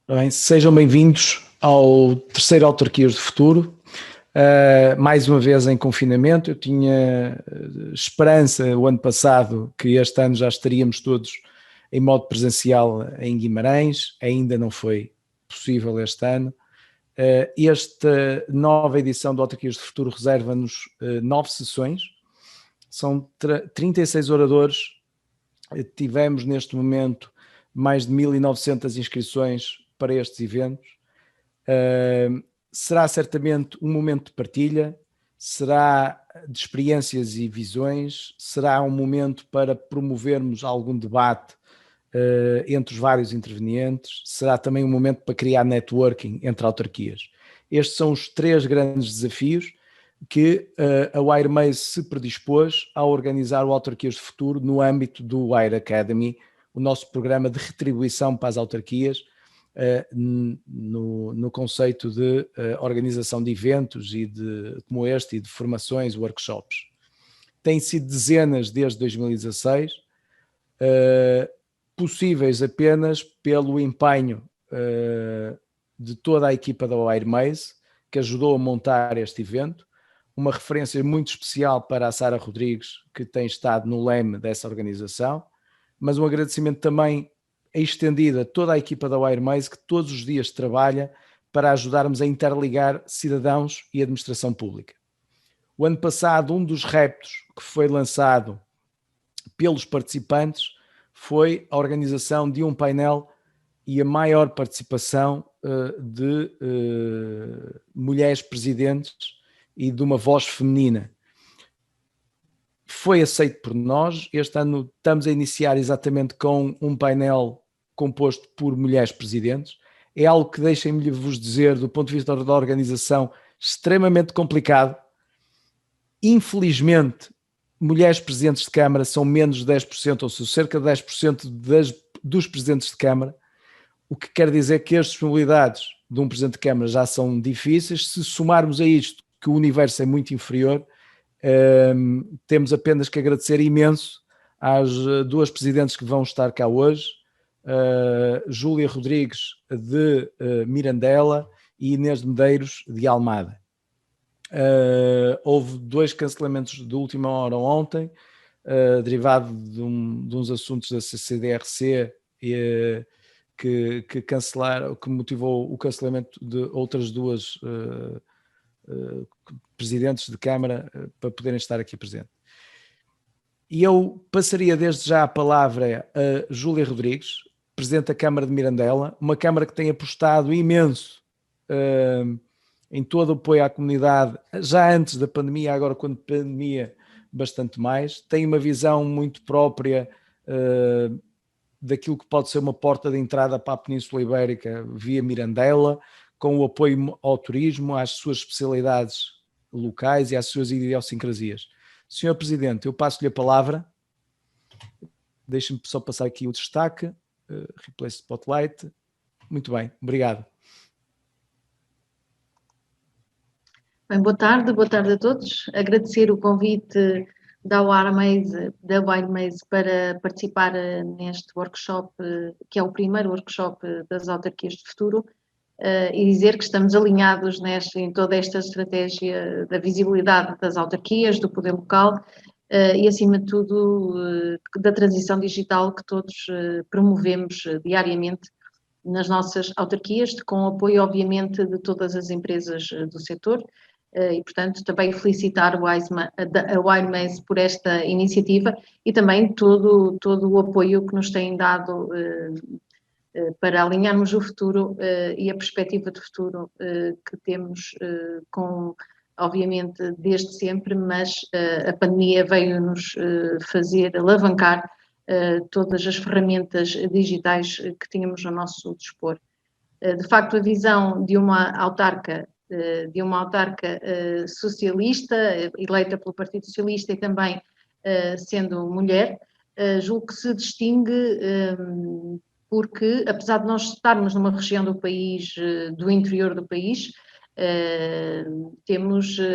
Bem, sejam bem-vindos ao terceiro Autarquias do Futuro. Mais uma vez em confinamento. Eu tinha esperança o ano passado que este ano já estaríamos todos em modo presencial em Guimarães. Ainda não foi possível este ano. Esta nova edição do Autarquias do Futuro reserva-nos 9 sessões. São 36 oradores. Tivemos neste momento mais de 1.900 inscrições para estes eventos. Será certamente um momento de partilha, será de experiências e visões, será um momento para promovermos algum debate entre os vários intervenientes, será também um momento para criar networking entre autarquias. Estes são os 3 grandes desafios que a WireMaze se predispôs a organizar o Autarquias de Futuro no âmbito do Wire Academy, o nosso programa de retribuição para as autarquias, no conceito de organização de eventos como este e de formações, workshops. Têm sido dezenas desde 2016, possíveis apenas pelo empenho de toda a equipa da WireMaze, que ajudou a montar este evento. Uma referência muito especial para a Sara Rodrigues, que tem estado no leme dessa organização, mas um agradecimento também estendido a toda a equipa da WireMaze, que todos os dias trabalha para ajudarmos a interligar cidadãos e administração pública. O ano passado, um dos reptos que foi lançado pelos participantes foi a organização de um painel e a maior participação de mulheres presidentes e de uma voz feminina. Foi aceito por nós. Este ano estamos a iniciar exatamente com um painel composto por mulheres presidentes. É algo que, deixem-me vos dizer, do ponto de vista da organização, extremamente complicado. Infelizmente, mulheres presidentes de Câmara são menos de 10%, ou seja, cerca de 10% dos presidentes de Câmara, o que quer dizer que as disponibilidades de um presidente de Câmara já são difíceis. Se somarmos a isto que o universo é muito inferior, temos apenas que agradecer imenso às 2 presidentes que vão estar cá hoje, Júlia Rodrigues de Mirandela e Inês Medeiros de Almada. Houve 2 cancelamentos de última hora ontem, derivado de uns assuntos da CCDRC que cancelaram, que motivou o cancelamento de outras 2 presidentes de Câmara para poderem estar aqui presentes. E eu passaria desde já a palavra a Júlia Rodrigues, Presidente da Câmara de Mirandela, uma Câmara que tem apostado imenso em todo o apoio à comunidade, já antes da pandemia, agora com a pandemia bastante mais, tem uma visão muito própria daquilo que pode ser uma porta de entrada para a Península Ibérica via Mirandela, com o apoio ao turismo, às suas especialidades locais e às suas idiosincrasias. Senhor Presidente, eu passo-lhe a palavra. Deixe-me só passar aqui o destaque. Replace Spotlight. Muito bem, obrigado. Bem, boa tarde a todos. Agradecer o convite da WireMaze para participar neste workshop, que é o primeiro workshop das autarquias de futuro, e dizer que estamos alinhados em toda esta estratégia da visibilidade das autarquias, do poder local e, acima de tudo, da transição digital que todos promovemos diariamente nas nossas autarquias, com o apoio, obviamente, de todas as empresas do setor. E, portanto, também felicitar a WireMaze por esta iniciativa e também todo o apoio que nos têm dado para alinharmos o futuro e a perspectiva de futuro que temos obviamente, desde sempre, mas a pandemia veio-nos fazer alavancar todas as ferramentas digitais que tínhamos ao nosso dispor. De facto, a visão de uma autarca socialista, eleita pelo Partido Socialista e também sendo mulher, julgo que se distingue porque, apesar de nós estarmos numa região do país, do interior do país,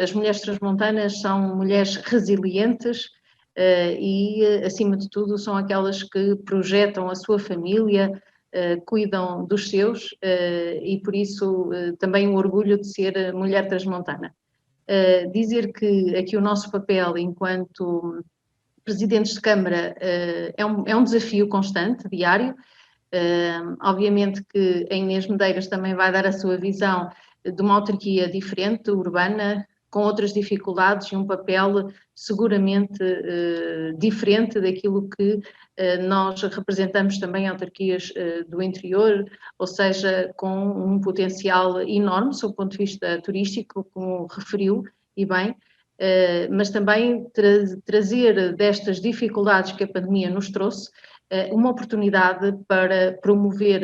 as mulheres transmontanas são mulheres resilientes e, acima de tudo, são aquelas que projetam a sua família cuidam dos seus e por isso também o orgulho de ser mulher transmontana. Dizer que aqui o nosso papel enquanto presidentes de Câmara é um desafio constante, diário. Obviamente que a Inês Medeiros também vai dar a sua visão de uma autarquia diferente, urbana, com outras dificuldades e um papel seguramente diferente daquilo que nós representamos também autarquias do interior, ou seja, com um potencial enorme sob o ponto de vista turístico, como referiu, e bem, mas também trazer destas dificuldades que a pandemia nos trouxe uma oportunidade para promover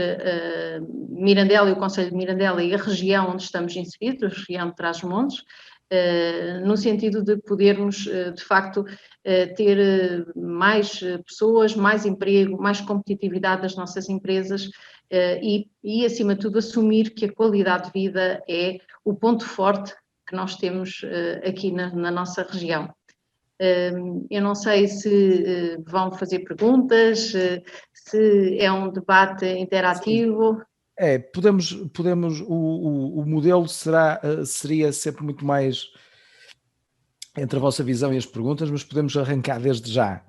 Mirandela e o Concelho de Mirandela e a região onde estamos inseridos, a região de Trás-os-Montes, no sentido de podermos, de facto, ter mais pessoas, mais emprego, mais competitividade das nossas empresas e, acima de tudo, assumir que a qualidade de vida é o ponto forte que nós temos aqui na nossa região. Eu não sei se vão fazer perguntas, se é um debate interativo. O modelo seria sempre muito mais entre a vossa visão e as perguntas, mas podemos arrancar desde já.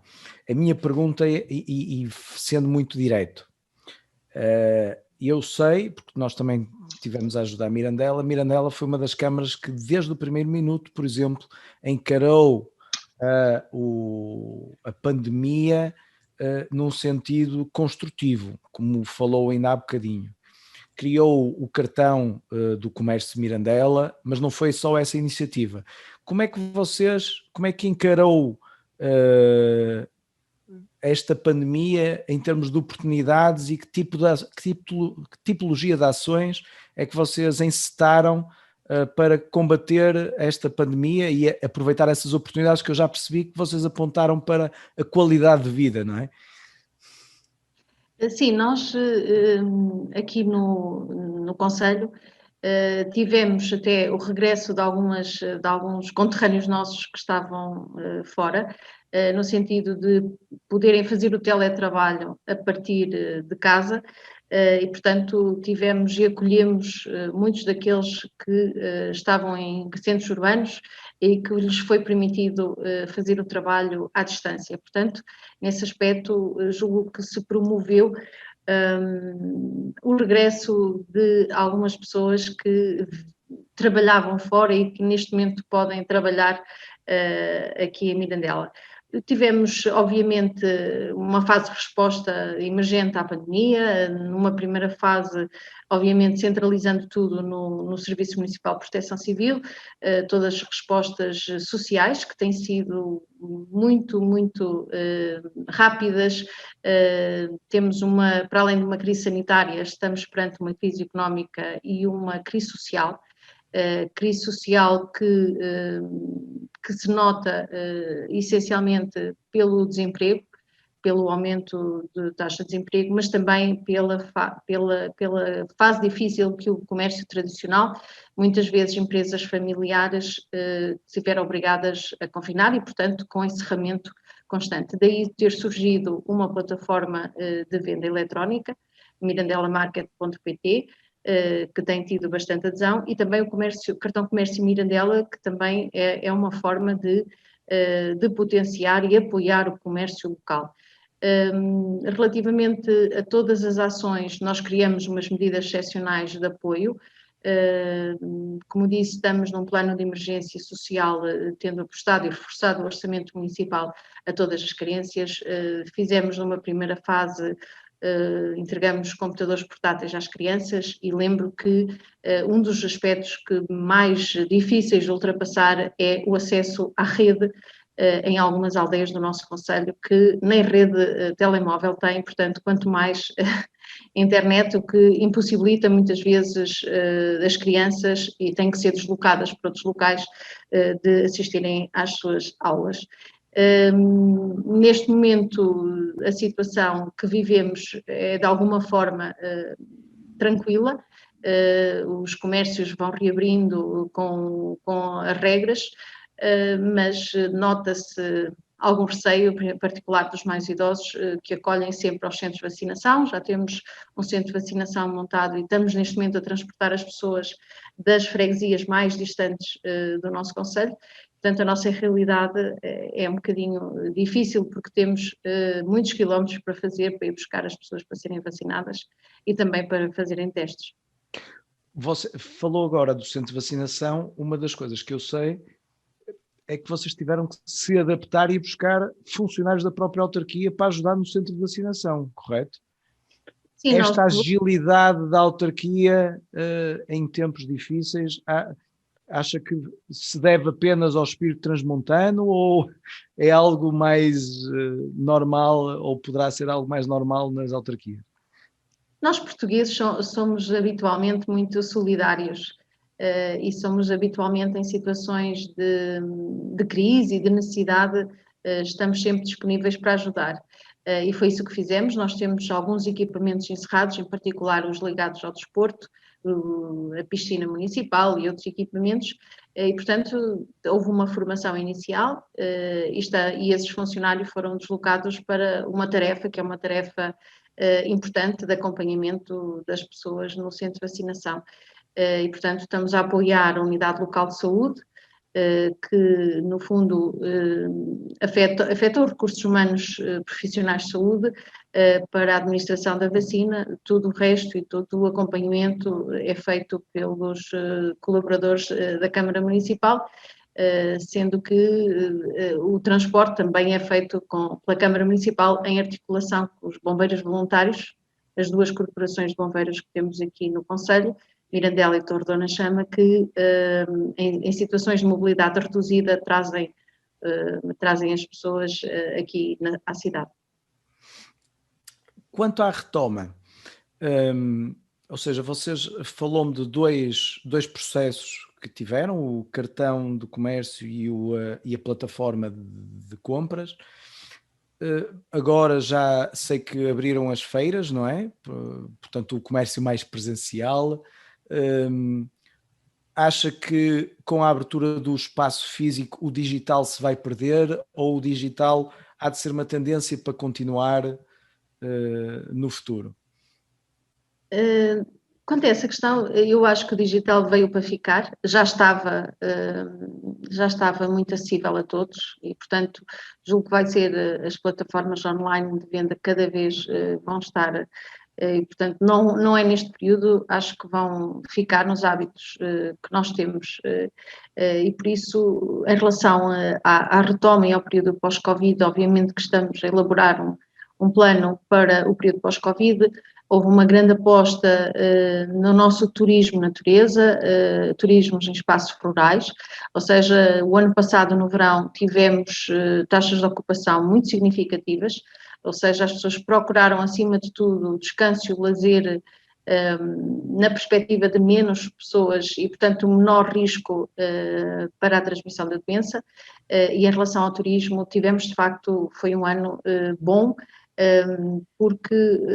A minha pergunta, e sendo muito direto, eu sei, porque nós também tivemos a ajudar a Mirandela foi uma das câmaras que desde o primeiro minuto, por exemplo, encarou a pandemia num sentido construtivo, como falou ainda há bocadinho. Criou o cartão do comércio de Mirandela, mas não foi só essa iniciativa. Como é que encarou esta pandemia em termos de oportunidades e que tipologia de ações é que vocês encetaram para combater esta pandemia e aproveitar essas oportunidades que eu já percebi que vocês apontaram para a qualidade de vida, não é? Sim, nós aqui no Concelho tivemos até o regresso de alguns conterrâneos nossos que estavam fora, no sentido de poderem fazer o teletrabalho a partir de casa e, portanto, tivemos e acolhemos muitos daqueles que estavam em centros urbanos e que lhes foi permitido fazer o trabalho à distância. Portanto, nesse aspecto, julgo que se promoveu o regresso de algumas pessoas que trabalhavam fora e que neste momento podem trabalhar aqui em Mirandela. Tivemos, obviamente, uma fase de resposta emergente à pandemia, numa primeira fase, obviamente, centralizando tudo no Serviço Municipal de Proteção Civil, todas as respostas sociais, que têm sido muito, muito rápidas. Temos para além de uma crise sanitária, estamos perante uma crise económica e uma crise social. Crise social que se nota essencialmente pelo desemprego, pelo aumento de taxa de desemprego, mas também pela fase difícil que o comércio tradicional, muitas vezes empresas familiares, se tiveram obrigadas a confinar e, portanto, com encerramento constante. Daí ter surgido uma plataforma de venda eletrónica, mirandelamarket.pt, que tem tido bastante adesão, e também o cartão comércio Mirandela, que também é uma forma de potenciar e apoiar o comércio local. Relativamente a todas as ações, nós criamos umas medidas excepcionais de apoio. Como disse, estamos num plano de emergência social, tendo apostado e reforçado o orçamento municipal a todas as carências. Fizemos numa primeira fase, entregamos computadores portáteis às crianças e lembro que um dos aspectos que mais difíceis de ultrapassar é o acesso à rede em algumas aldeias do nosso concelho que nem rede telemóvel têm, portanto, quanto mais internet, o que impossibilita muitas vezes as crianças e têm que ser deslocadas para outros locais de assistirem às suas aulas. Neste momento, a situação que vivemos é de alguma forma tranquila, os comércios vão reabrindo com as regras, mas nota-se algum receio, em particular dos mais idosos, que acolhem sempre aos centros de vacinação. Já temos um centro de vacinação montado e estamos neste momento a transportar as pessoas das freguesias mais distantes do nosso concelho. Portanto, a nossa realidade é um bocadinho difícil porque temos muitos quilómetros para fazer, para ir buscar as pessoas para serem vacinadas e também para fazerem testes. Você falou agora do centro de vacinação. Uma das coisas que eu sei é que vocês tiveram que se adaptar e buscar funcionários da própria autarquia para ajudar no centro de vacinação, correto? Sim, esta agilidade da autarquia em tempos difíceis, acha que se deve apenas ao espírito transmontano ou é algo mais normal ou poderá ser algo mais normal nas autarquias? Nós portugueses somos habitualmente muito solidários e somos habitualmente em situações de crise e de necessidade, estamos sempre disponíveis para ajudar. E foi isso que fizemos. Nós temos alguns equipamentos encerrados, em particular os ligados ao desporto, a piscina municipal e outros equipamentos, e portanto houve uma formação inicial e esses funcionários foram deslocados para uma tarefa, que é uma tarefa importante de acompanhamento das pessoas no centro de vacinação. E portanto estamos a apoiar a unidade local de saúde, que no fundo afeta os recursos humanos profissionais de saúde para a administração da vacina. Tudo o resto e todo o acompanhamento é feito pelos colaboradores da Câmara Municipal, sendo que o transporte também é feito pela Câmara Municipal em articulação com os bombeiros voluntários, as duas corporações de bombeiros que temos aqui no concelho, Mirandela e Torre Dona Chama, que em situações de mobilidade reduzida trazem as pessoas aqui à cidade. Quanto à retoma, ou seja, vocês falou-me de dois processos que tiveram, o cartão do comércio e a plataforma de compras. Agora já sei que abriram as feiras, não é? Portanto, o comércio mais presencial. Acha que com a abertura do espaço físico o digital se vai perder ou o digital há de ser uma tendência para continuar no futuro? Quanto a essa questão, eu acho que o digital veio para ficar, já estava muito acessível a todos e, portanto, julgo que vai ser as plataformas online de venda cada vez vão estar, e, portanto, não é neste período, acho que vão ficar nos hábitos que nós temos e, por isso, em relação à retoma e ao período pós-Covid, obviamente que estamos a elaborar um plano para o período pós-Covid. Houve uma grande aposta no nosso turismo natureza, turismos em espaços rurais, ou seja, o ano passado no verão tivemos taxas de ocupação muito significativas, ou seja, as pessoas procuraram acima de tudo o descanso e o lazer na perspectiva de menos pessoas e, portanto, um menor risco para a transmissão da doença e em relação ao turismo tivemos de facto, foi um ano bom, porque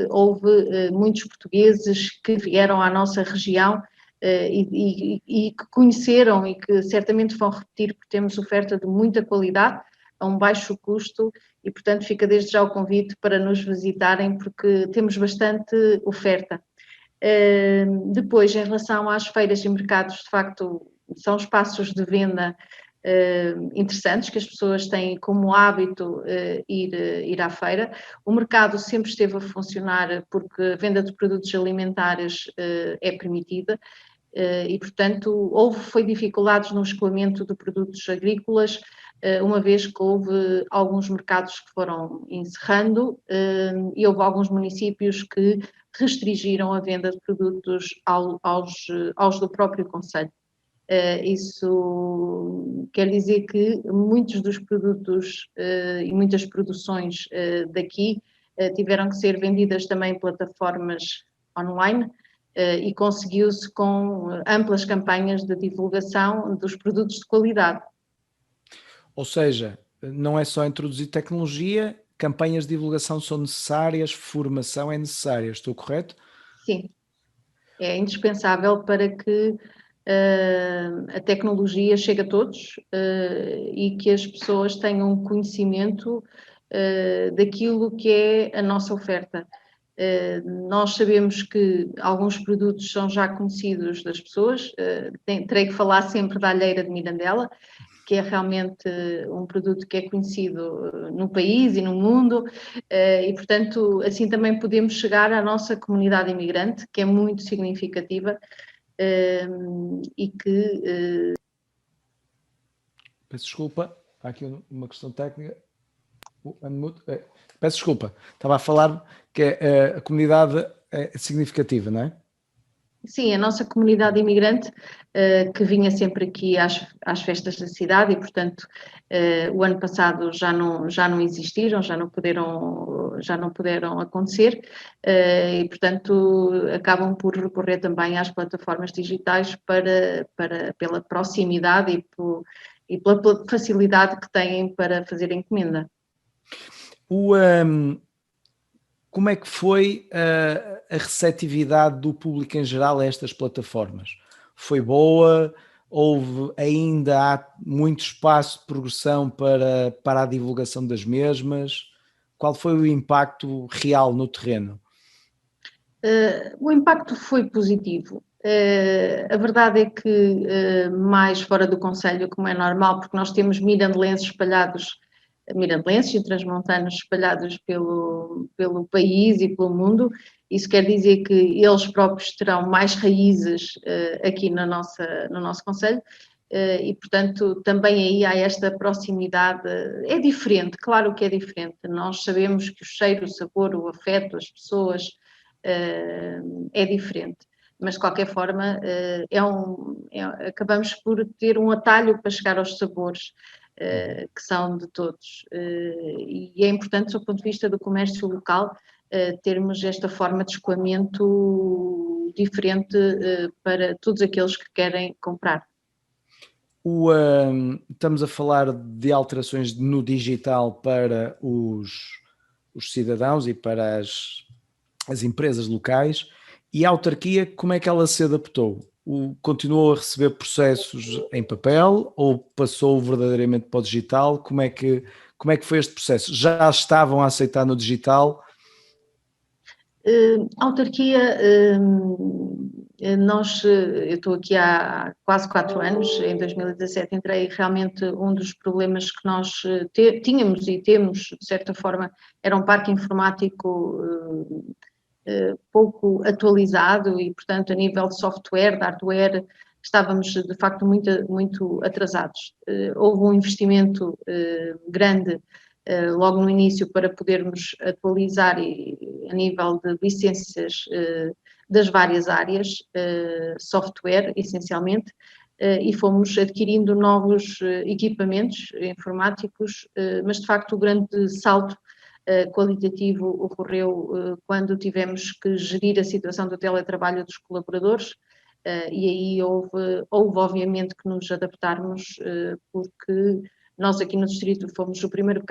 houve muitos portugueses que vieram à nossa região e que conheceram e que certamente vão repetir porque temos oferta de muita qualidade a um baixo custo e, portanto, fica desde já o convite para nos visitarem porque temos bastante oferta. Depois, em relação às feiras e mercados, de facto, são espaços de venda interessantes, que as pessoas têm como hábito ir à feira. O mercado sempre esteve a funcionar porque a venda de produtos alimentares é permitida e, portanto, foi dificuldades no escoamento de produtos agrícolas, uma vez que houve alguns mercados que foram encerrando e houve alguns municípios que restringiram a venda de produtos aos do próprio concelho. Isso quer dizer que muitos dos produtos e muitas produções daqui tiveram que ser vendidas também em plataformas online e conseguiu-se com amplas campanhas de divulgação dos produtos de qualidade. Ou seja, não é só introduzir tecnologia, campanhas de divulgação são necessárias, formação é necessária, estou correto? Sim, é indispensável para que a tecnologia chegue a todos e que as pessoas tenham conhecimento daquilo que é a nossa oferta. Nós sabemos que alguns produtos são já conhecidos das pessoas, terei que falar sempre da alheira de Mirandela, que é realmente um produto que é conhecido no país e no mundo, e portanto assim também podemos chegar à nossa comunidade imigrante, que é muito significativa e que... Peço desculpa, há aqui uma questão técnica. Peço desculpa, estava a falar que a comunidade é significativa, não é? Sim, a nossa comunidade imigrante que vinha sempre aqui às festas da cidade e, portanto, o ano passado já não existiram, já não puderam acontecer e, portanto, acabam por recorrer também às plataformas digitais pela proximidade e pela facilidade que têm para fazer a encomenda. Como é que foi a receptividade do público em geral a estas plataformas? Foi boa? Ainda há muito espaço de progressão para a divulgação das mesmas? Qual foi o impacto real no terreno? O impacto foi positivo. A verdade é que mais fora do concelho, como é normal, porque nós temos mirandelenses e transmontanos espalhados pelo país e pelo mundo. Isso quer dizer que eles próprios terão mais raízes aqui no nosso concelho e, portanto, também aí há esta proximidade. É diferente, claro que é diferente. Nós sabemos que o cheiro, o sabor, o afeto, as pessoas é diferente. Mas, de qualquer forma, acabamos por ter um atalho para chegar aos sabores que são de todos. E é importante, do ponto de vista do comércio local, termos esta forma de escoamento diferente para todos aqueles que querem comprar. Estamos a falar de alterações no digital para os cidadãos e para as empresas locais, e a autarquia, como é que ela se adaptou? Continuou a receber processos em papel ou passou verdadeiramente para o digital? Como é que foi este processo? Já estavam a aceitar no digital? A autarquia, eu estou aqui há quase 4 anos, em 2017 entrei, realmente um dos problemas que nós tínhamos e temos, de certa forma, era um parque informático pouco atualizado e, portanto, a nível de software, de hardware, estávamos de facto muito atrasados. Houve um investimento grande logo no início para podermos atualizar a nível de licenças das várias áreas, software essencialmente, e fomos adquirindo novos equipamentos informáticos, mas de facto o grande salto qualitativo ocorreu quando tivemos que gerir a situação do teletrabalho dos colaboradores e aí houve obviamente que nos adaptarmos porque nós aqui no distrito fomos o primeiro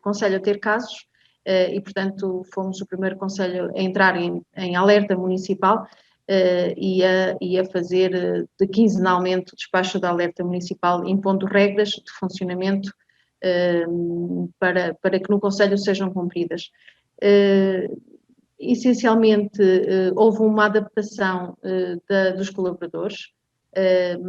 concelho a ter casos e portanto fomos o primeiro concelho a entrar em alerta municipal e a fazer quinzenalmente o despacho da alerta municipal impondo regras de funcionamento para que no concelho sejam cumpridas. Essencialmente houve uma adaptação dos colaboradores,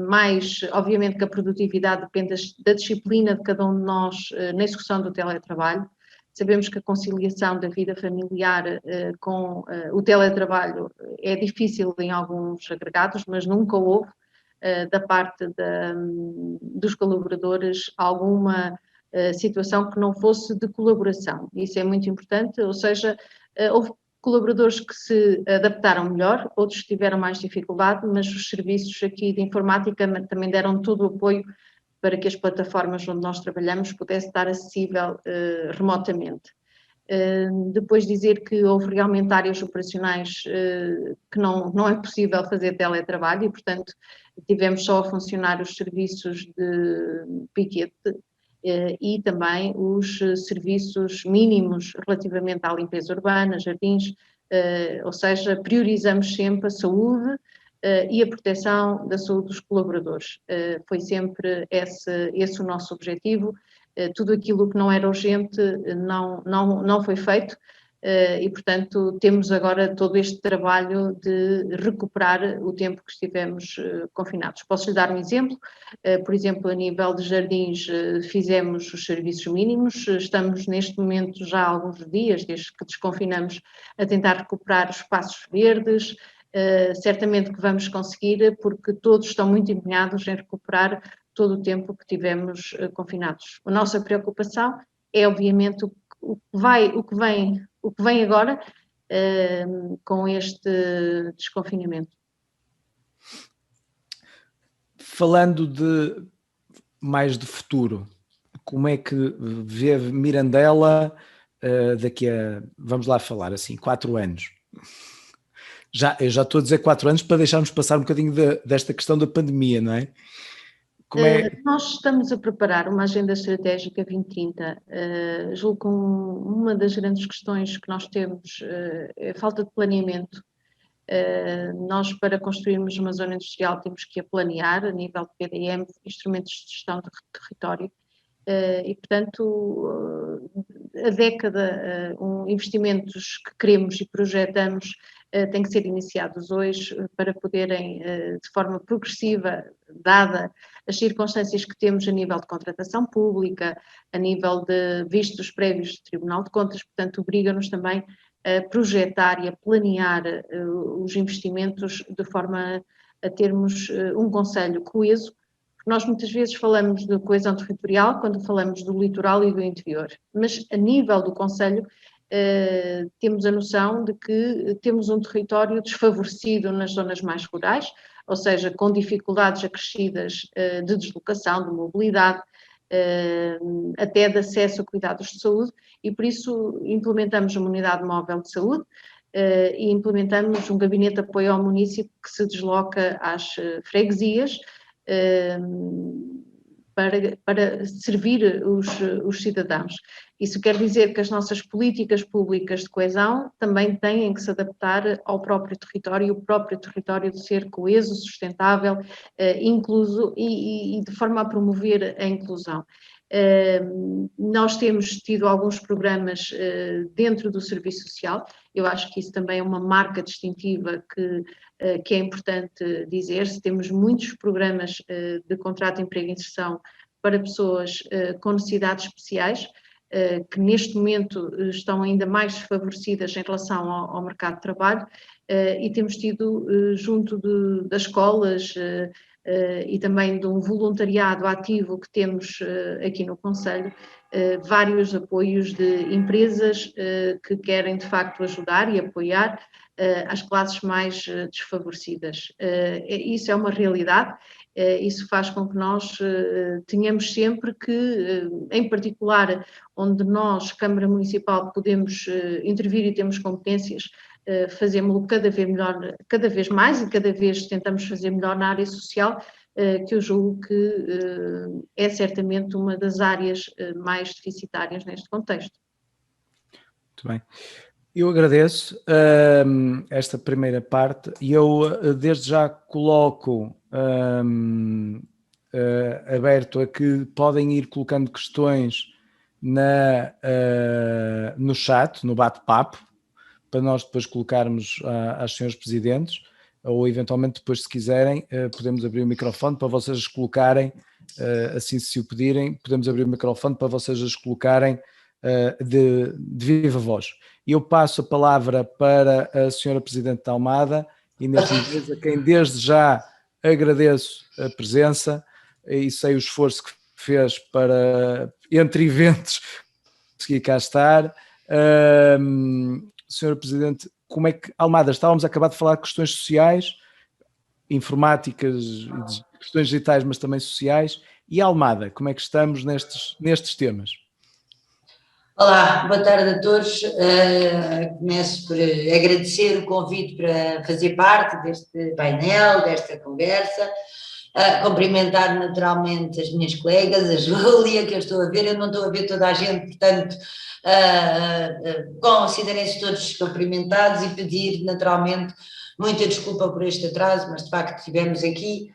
mas obviamente que a produtividade depende da disciplina de cada um de nós na execução do teletrabalho. Sabemos que a conciliação da vida familiar com o teletrabalho é difícil em alguns agregados, mas nunca houve da parte dos colaboradores alguma situação que não fosse de colaboração. Isso é muito importante, ou seja, houve colaboradores que se adaptaram melhor, outros tiveram mais dificuldade, mas os serviços aqui de informática também deram todo o apoio para que as plataformas onde nós trabalhamos pudessem estar acessível remotamente. Depois dizer que houve realmente áreas operacionais que não é possível fazer teletrabalho e, portanto, tivemos só a funcionar os serviços de piquete e também os serviços mínimos relativamente à limpeza urbana, jardins, ou seja, priorizamos sempre a saúde e a proteção da saúde dos colaboradores. Foi sempre esse o nosso objetivo. Tudo aquilo que não era urgente não foi feito. E, portanto, temos agora todo este trabalho de recuperar o tempo que estivemos confinados. Posso-lhe dar um exemplo? Por exemplo, a nível de jardins, fizemos os serviços mínimos, estamos neste momento já há alguns dias, desde que desconfinamos, a tentar recuperar os espaços verdes. Certamente que vamos conseguir, porque todos estão muito empenhados em recuperar todo o tempo que tivemos confinados. A nossa preocupação é, obviamente, o que vem agora com este desconfinamento. Falando mais de futuro, como é que vê Mirandela daqui a, vamos lá falar assim, 4 anos? Eu já estou a dizer 4 anos para deixarmos passar um bocadinho desta questão da pandemia, não é? Nós estamos a preparar uma agenda estratégica 2030. Julgo que uma das grandes questões que nós temos é a falta de planeamento. Nós, para construirmos uma zona industrial, temos que a planear a nível de PDM, instrumentos de gestão de território, e, portanto, a década, investimentos que queremos e projetamos têm que ser iniciados hoje para poderem, de forma progressiva, dada as circunstâncias que temos a nível de contratação pública, a nível de vistos prévios do Tribunal de Contas, portanto, obriga-nos também a projetar e a planear os investimentos de forma a termos um concelho coeso. Nós muitas vezes falamos de coesão territorial quando falamos do litoral e do interior, mas a nível do concelho temos a noção de que temos um território desfavorecido nas zonas mais rurais, ou seja, com dificuldades acrescidas de deslocação, de mobilidade, até de acesso a cuidados de saúde, e por isso implementamos uma unidade móvel de saúde e implementamos um gabinete de apoio ao município que se desloca às freguesias para servir os cidadãos. Isso quer dizer que as nossas políticas públicas de coesão também têm que se adaptar ao próprio território, e o próprio território de ser coeso, sustentável, incluso e de forma a promover a inclusão. Nós temos tido alguns programas dentro do serviço social. Eu acho que isso também é uma marca distintiva que é importante dizer-se. Temos muitos programas de contrato de emprego e inserção para pessoas com necessidades especiais, que neste momento estão ainda mais desfavorecidas em relação ao mercado de trabalho, e temos tido junto das escolas e também de um voluntariado ativo que temos aqui no Concelho, vários apoios de empresas que querem de facto ajudar e apoiar as classes mais desfavorecidas. Isso é uma realidade. Isso faz com que nós tenhamos sempre que, em particular, onde nós, Câmara Municipal, podemos intervir e temos competências, fazemos-lo cada vez mais, e cada vez tentamos fazer melhor na área social, que eu julgo que é certamente uma das áreas mais deficitárias neste contexto. Muito bem. Eu agradeço esta primeira parte, e eu desde já coloco aberto a que podem ir colocando questões no chat, no bate-papo, para nós depois colocarmos às senhores presidentes, ou eventualmente depois, se quiserem, podemos abrir o microfone para vocês as colocarem, assim se o pedirem, podemos abrir o microfone para vocês as colocarem de viva voz. Eu passo a palavra para a senhora Presidente da Almada, Inês Ribeiro, a quem desde já agradeço a presença e sei o esforço que fez para, entre eventos, conseguir cá estar. Senhora Presidente, como é que, Almada, estávamos a acabar de falar de questões sociais, informáticas, questões digitais, mas também sociais, e Almada, como é que estamos nestes temas? Olá, boa tarde a todos. Começo por agradecer o convite para fazer parte deste painel, desta conversa, Cumprimentar naturalmente as minhas colegas, a Júlia, que eu estou a ver, eu não estou a ver toda a gente, portanto, considerem-se todos cumprimentados e pedir naturalmente muita desculpa por este atraso, mas de facto estivemos aqui,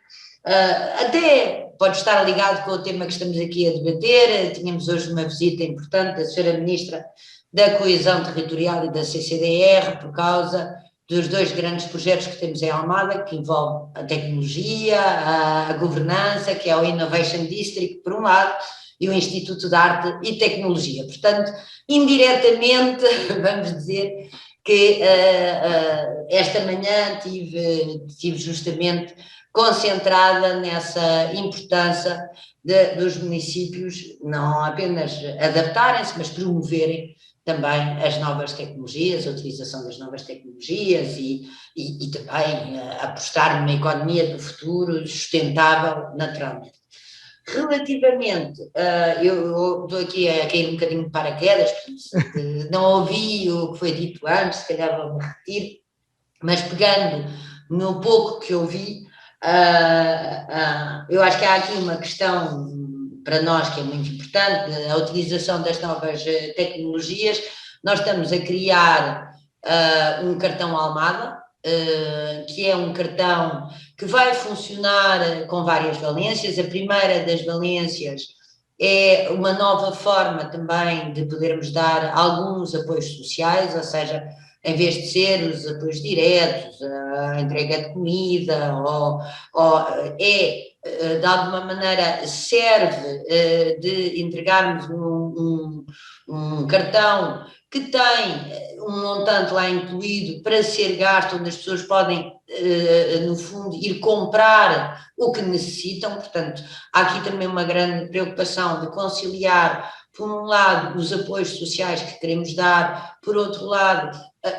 até pode estar ligado com o tema que estamos aqui a debater. Tínhamos hoje uma visita importante da Sra. Ministra da Coesão Territorial e da CCDR, por causa dos 2 grandes projetos que temos em Almada, que envolvem a tecnologia, a governança, que é o Innovation District, por um lado, e o Instituto de Arte e Tecnologia. Portanto, indiretamente, vamos dizer que esta manhã tive justamente concentrada nessa importância dos municípios não apenas adaptarem-se, mas promoverem também as novas tecnologias, a utilização das novas tecnologias e também apostar numa economia do futuro sustentável, naturalmente. Relativamente, eu estou aqui a cair um bocadinho de paraquedas, não ouvi o que foi dito antes, se calhar vou-me repetir, mas pegando no pouco que ouvi, eu acho que há aqui uma questão para nós que é muito importante, a utilização das novas tecnologias. Nós estamos a criar um cartão Almada, que é um cartão que vai funcionar com várias valências. A primeira das valências é uma nova forma também de podermos dar alguns apoios sociais, ou seja, em vez de ser os apoios diretos, a entrega de comida, de alguma maneira serve de entregarmos um cartão que tem um montante lá incluído para ser gasto, onde as pessoas podem, no fundo, ir comprar o que necessitam. Portanto, há aqui também uma grande preocupação de conciliar, por um lado, os apoios sociais que queremos dar, por outro lado,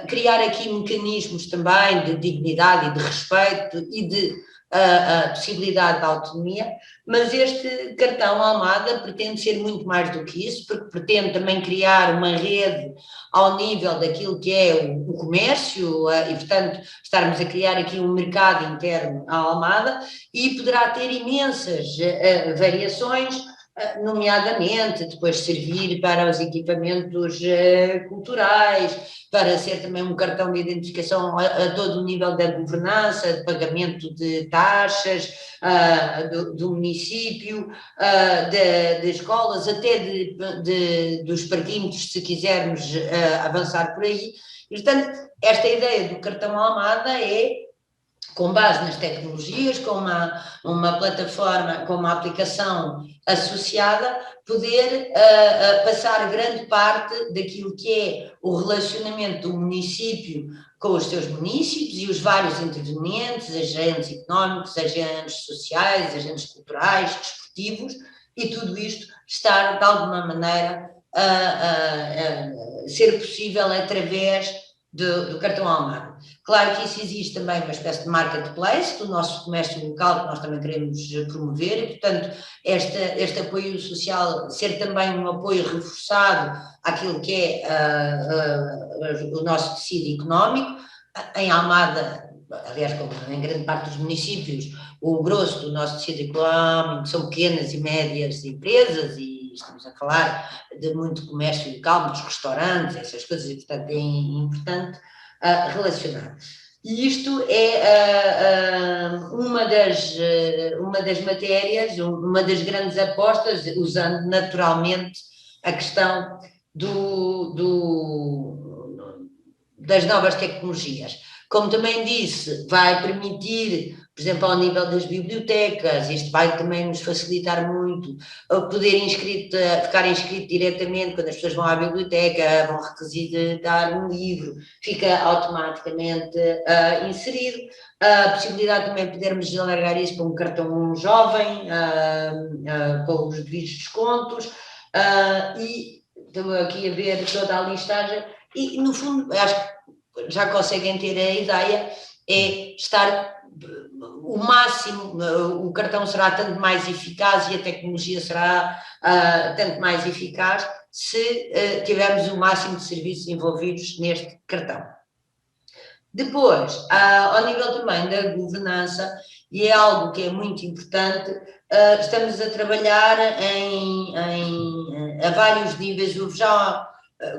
criar aqui mecanismos também de dignidade e de respeito e de a possibilidade de autonomia, mas este cartão Almada pretende ser muito mais do que isso, porque pretende também criar uma rede ao nível daquilo que é o comércio e, portanto, estarmos a criar aqui um mercado interno à Almada, e poderá ter imensas variações, nomeadamente depois servir para os equipamentos culturais, para ser também um cartão de identificação a todo o nível da governança, de pagamento de taxas do município, de escolas, até dos parquímetros, se quisermos avançar por aí. E, portanto, esta ideia do cartão Almada é, com base nas tecnologias, com uma plataforma, com uma aplicação associada, poder passar grande parte daquilo que é o relacionamento do município com os seus munícipes e os vários intervenientes, agentes económicos, agentes sociais, agentes culturais, desportivos, e tudo isto estar, de alguma maneira, a ser possível através do cartão Almada. Claro que isso existe também uma espécie de marketplace do nosso comércio local, que nós também queremos promover, e, portanto, este apoio social ser também um apoio reforçado àquilo que é o nosso tecido económico. Em Almada, aliás, como em grande parte dos municípios, o grosso do nosso tecido económico são pequenas e médias empresas, e estamos a falar de muito comércio local, muitos restaurantes, essas coisas, e, portanto, é importante relacionar. E isto é uma das matérias, uma das grandes apostas, usando naturalmente a questão das novas tecnologias. Como também disse, vai permitir, por exemplo, ao nível das bibliotecas, isto vai também nos facilitar muito, poder ficar inscrito diretamente quando as pessoas vão à biblioteca, vão requisitar um livro, fica automaticamente inserido. A possibilidade também de podermos alargar isso para um cartão jovem, com os devidos descontos, e estou aqui a ver toda a listagem, e no fundo, acho que já conseguem ter a ideia, é estar o máximo, o cartão será tanto mais eficaz e a tecnologia será tanto mais eficaz se tivermos o máximo de serviços envolvidos neste cartão. Depois, ao nível também da governança, e é algo que é muito importante, estamos a trabalhar a vários níveis. Já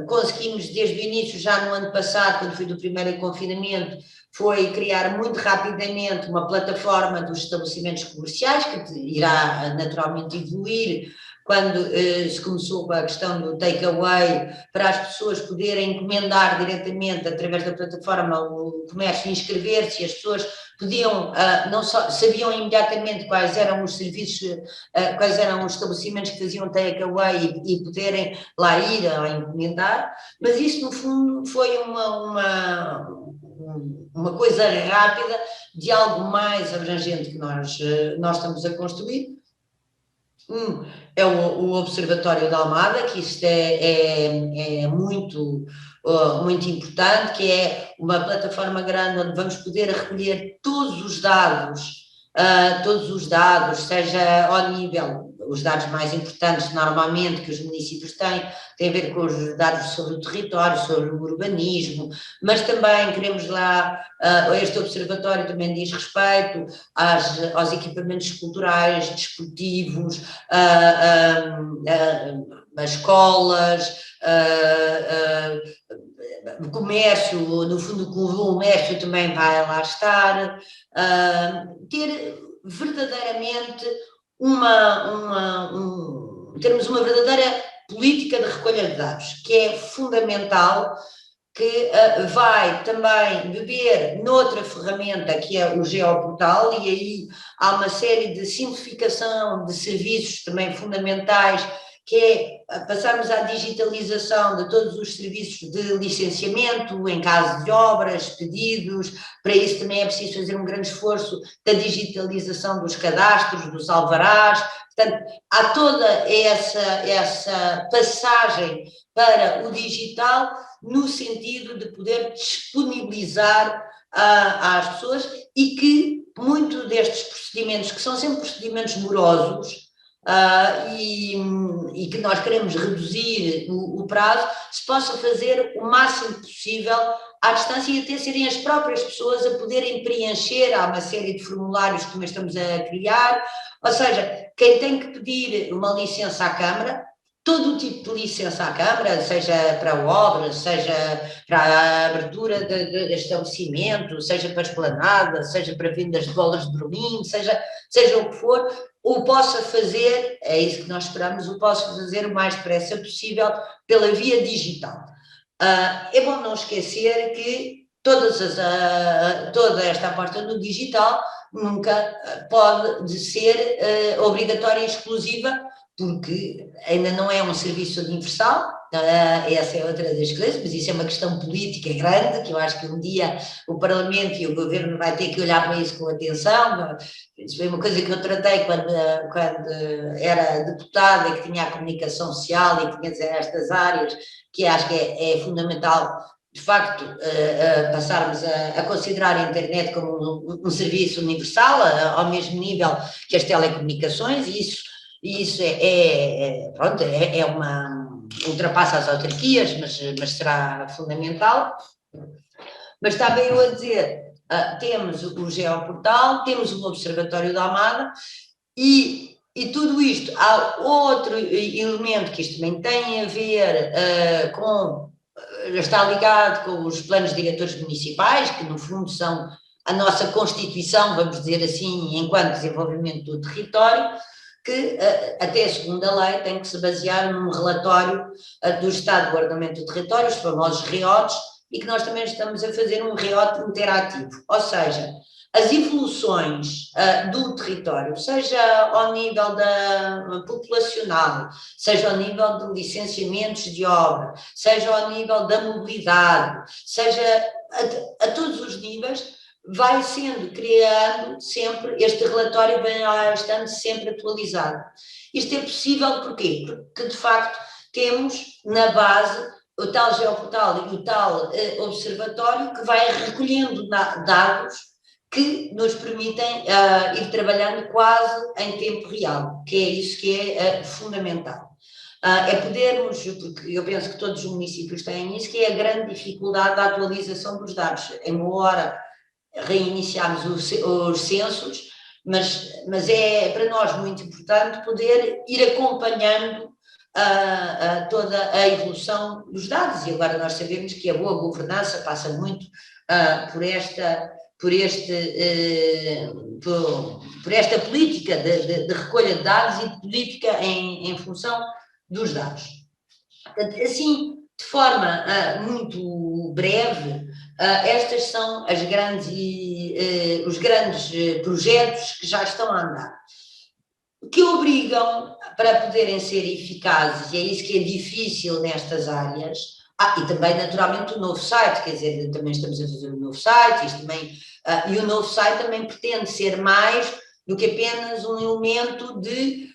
conseguimos, desde o início, já no ano passado, quando foi do primeiro confinamento, foi criar muito rapidamente uma plataforma dos estabelecimentos comerciais, que irá naturalmente evoluir quando se começou com a questão do takeaway, para as pessoas poderem encomendar diretamente através da plataforma o comércio, inscrever-se, e as pessoas podiam, não só sabiam imediatamente quais eram os serviços, quais eram os estabelecimentos que faziam takeaway e poderem lá ir a encomendar, mas isso no fundo foi uma coisa rápida de algo mais abrangente que nós estamos a construir. É o Observatório da Almada, que isto é muito importante, que é uma plataforma grande onde vamos poder recolher todos os dados, seja ao nível, os dados mais importantes normalmente que os municípios têm a ver com os dados sobre o território, sobre o urbanismo, mas também queremos lá, este observatório também diz respeito aos equipamentos culturais, desportivos, as escolas, o comércio, no fundo o comércio também vai lá estar, ter verdadeiramente termos uma verdadeira política de recolha de dados, que é fundamental, que vai também beber noutra ferramenta que é o Geoportal, e aí há uma série de simplificação de serviços também fundamentais, que é passarmos à digitalização de todos os serviços de licenciamento em caso de obras, pedidos. Para isso também é preciso fazer um grande esforço da digitalização dos cadastros, dos alvarás. Portanto, há toda essa passagem para o digital, no sentido de poder disponibilizar às pessoas, e que muito destes procedimentos, que são sempre procedimentos morosos, e que nós queremos reduzir o prazo, se possa fazer o máximo possível à distância, e até serem as próprias pessoas a poderem preencher. Há uma série de formulários que nós estamos a criar, ou seja, quem tem que pedir uma licença à Câmara, todo o tipo de licença à Câmara, seja para obras, seja para a abertura de estabelecimento, seja para esplanada, seja para vendas de bolas de Berlim, seja o que for, o possa fazer, é isso que nós esperamos, o possa fazer o mais depressa possível pela via digital. É bom não esquecer que toda esta aposta no digital nunca pode ser obrigatória e exclusiva, porque ainda não é um serviço universal. Essa é outra das coisas, mas isso é uma questão política grande, que eu acho que um dia o Parlamento e o Governo vai ter que olhar para isso com atenção. Isso foi uma coisa que eu tratei quando era deputada, e que tinha a comunicação social e que tinha estas áreas, que acho que é fundamental, de facto, passarmos a considerar a internet como um serviço universal, ao mesmo nível que as telecomunicações, e isso ultrapassa as autarquias, mas será fundamental. Mas está bem eu a dizer, temos o Geoportal, temos o Observatório da Almada, e tudo isto, há outro elemento que isto também tem a ver está ligado com os planos diretores municipais, que no fundo são a nossa Constituição, vamos dizer assim, enquanto desenvolvimento do território, que até segundo a lei tem que se basear num relatório do Estado do Ordenamento do Território, os famosos REOTs, e que nós também estamos a fazer um REOT interativo, ou seja, as evoluções do território, seja ao nível populacional, seja ao nível de licenciamentos de obra, seja ao nível da mobilidade, seja a todos os níveis, vai sendo criando sempre, este relatório vai estando sempre atualizado. Isto é possível porquê? Porque, de facto, temos na base o tal Geoportal e o tal observatório, que vai recolhendo dados que nos permitem ir trabalhando quase em tempo real, que é isso que é fundamental. É podermos, porque eu penso que todos os municípios têm isso, que é a grande dificuldade da atualização dos dados. Embora reiniciarmos os censos, mas é para nós muito importante poder ir acompanhando toda a evolução dos dados, e agora nós sabemos que a boa governança passa muito por esta política de recolha de dados e de política em função dos dados. Portanto, assim, de forma muito breve, estas são os grandes projetos que já estão a andar, que obrigam, para poderem ser eficazes, e é isso que é difícil nestas áreas, e também naturalmente o novo site, quer dizer, também estamos a fazer um novo site, e o novo site também pretende ser mais do que apenas um elemento de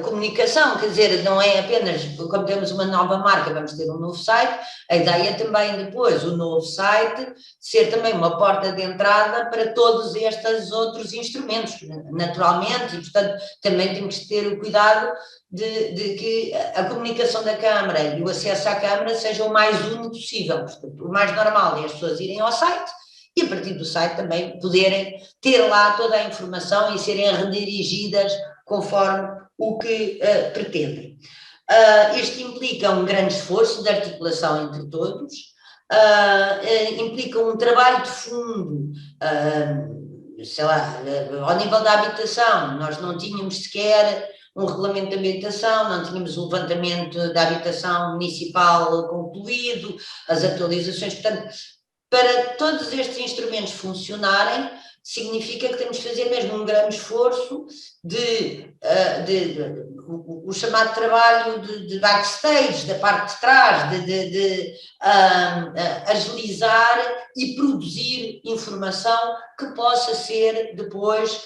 comunicação, quer dizer, não é apenas, como temos uma nova marca, vamos ter um novo site, a ideia é também depois o novo site ser também uma porta de entrada para todos estes outros instrumentos, naturalmente, e portanto também temos que ter o cuidado de que a comunicação da Câmara e o acesso à Câmara seja o mais único possível. Portanto, o mais normal é as pessoas irem ao site e a partir do site também poderem ter lá toda a informação e serem redirigidas conforme o que pretendem. Isto implica um grande esforço de articulação entre todos, implica um trabalho de fundo, sei lá, ao nível da habitação. Nós não tínhamos sequer um regulamento de habitação, não tínhamos o levantamento da habitação municipal concluído, as atualizações, portanto, para todos estes instrumentos funcionarem, significa que temos que fazer mesmo um grande esforço o chamado trabalho de backstage, da parte de trás, de agilizar e produzir informação que possa ser depois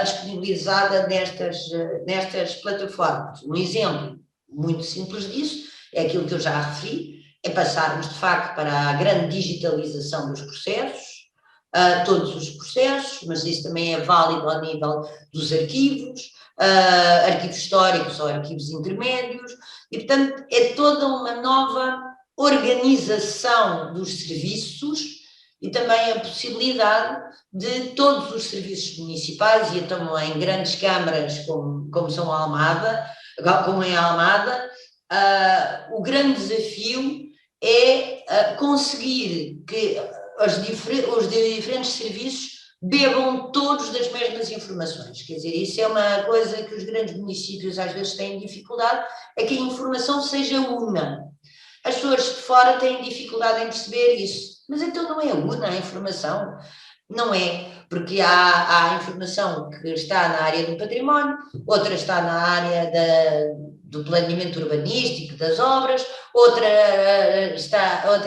disponibilizada nestas plataformas. Um exemplo muito simples disso é aquilo que eu já referi, é passarmos de facto para a grande digitalização dos processos, todos os processos, mas isso também é válido ao nível dos arquivos, arquivos históricos ou arquivos intermédios, e portanto é toda uma nova organização dos serviços e também a possibilidade de todos os serviços municipais, e então em grandes câmaras como são Almada, como em Almada, o grande desafio é conseguir que os diferentes serviços bebam todos das mesmas informações. Quer dizer, isso é uma coisa que os grandes municípios às vezes têm dificuldade, é que a informação seja una. As pessoas de fora têm dificuldade em perceber isso, mas então não é una a informação, não é, porque há informação que está na área do património, outra está na área do planeamento urbanístico, das obras, outra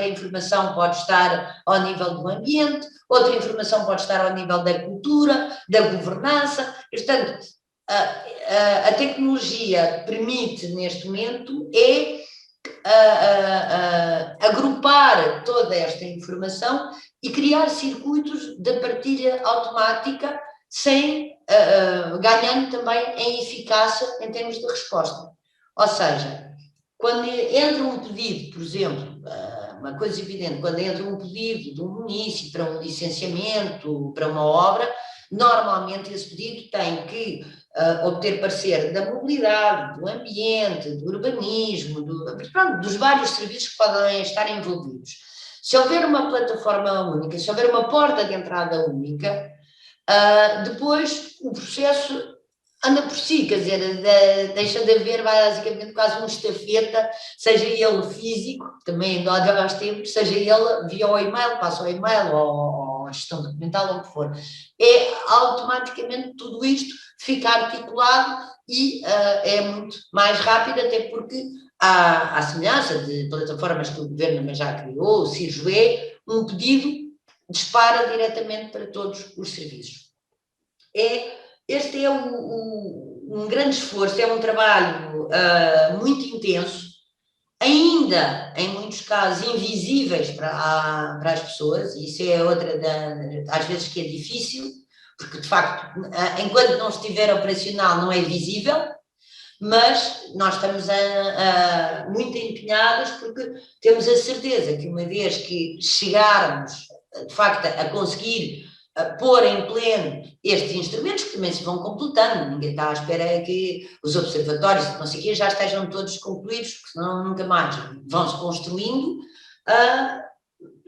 informação pode estar ao nível do ambiente, outra informação pode estar ao nível da cultura, da governança. Portanto, a tecnologia permite neste momento agrupar toda esta informação e criar circuitos de partilha automática, ganhando também em eficácia em termos de resposta. Ou seja, quando entra um pedido, por exemplo, uma coisa evidente, quando entra um pedido de um município para um licenciamento, para uma obra, normalmente esse pedido tem que obter parecer da mobilidade, do ambiente, do urbanismo, dos vários serviços que podem estar envolvidos. Se houver uma plataforma única, se houver uma porta de entrada única, depois o processo anda por si, quer dizer, deixa de haver basicamente quase uma estafeta, seja ele físico, também nós temos, seja ele via o e-mail, passa o e-mail ou a gestão documental, ou o que for. É automaticamente tudo isto fica articulado e é muito mais rápido, até porque à semelhança de plataformas que o governo também já criou, o CIRJUE, um pedido dispara diretamente para todos os serviços. Este é um grande esforço, é um trabalho muito intenso, ainda em muitos casos invisíveis para as pessoas, e isso é outra às vezes que é difícil, porque de facto, enquanto não estiver operacional não é visível, mas nós estamos muito empenhados porque temos a certeza que uma vez que chegarmos de facto a conseguir pôr em pleno estes instrumentos que também se vão completando. Ninguém está à espera que os observatórios, não sei o quê, já estejam todos concluídos, porque senão nunca mais vão-se construindo,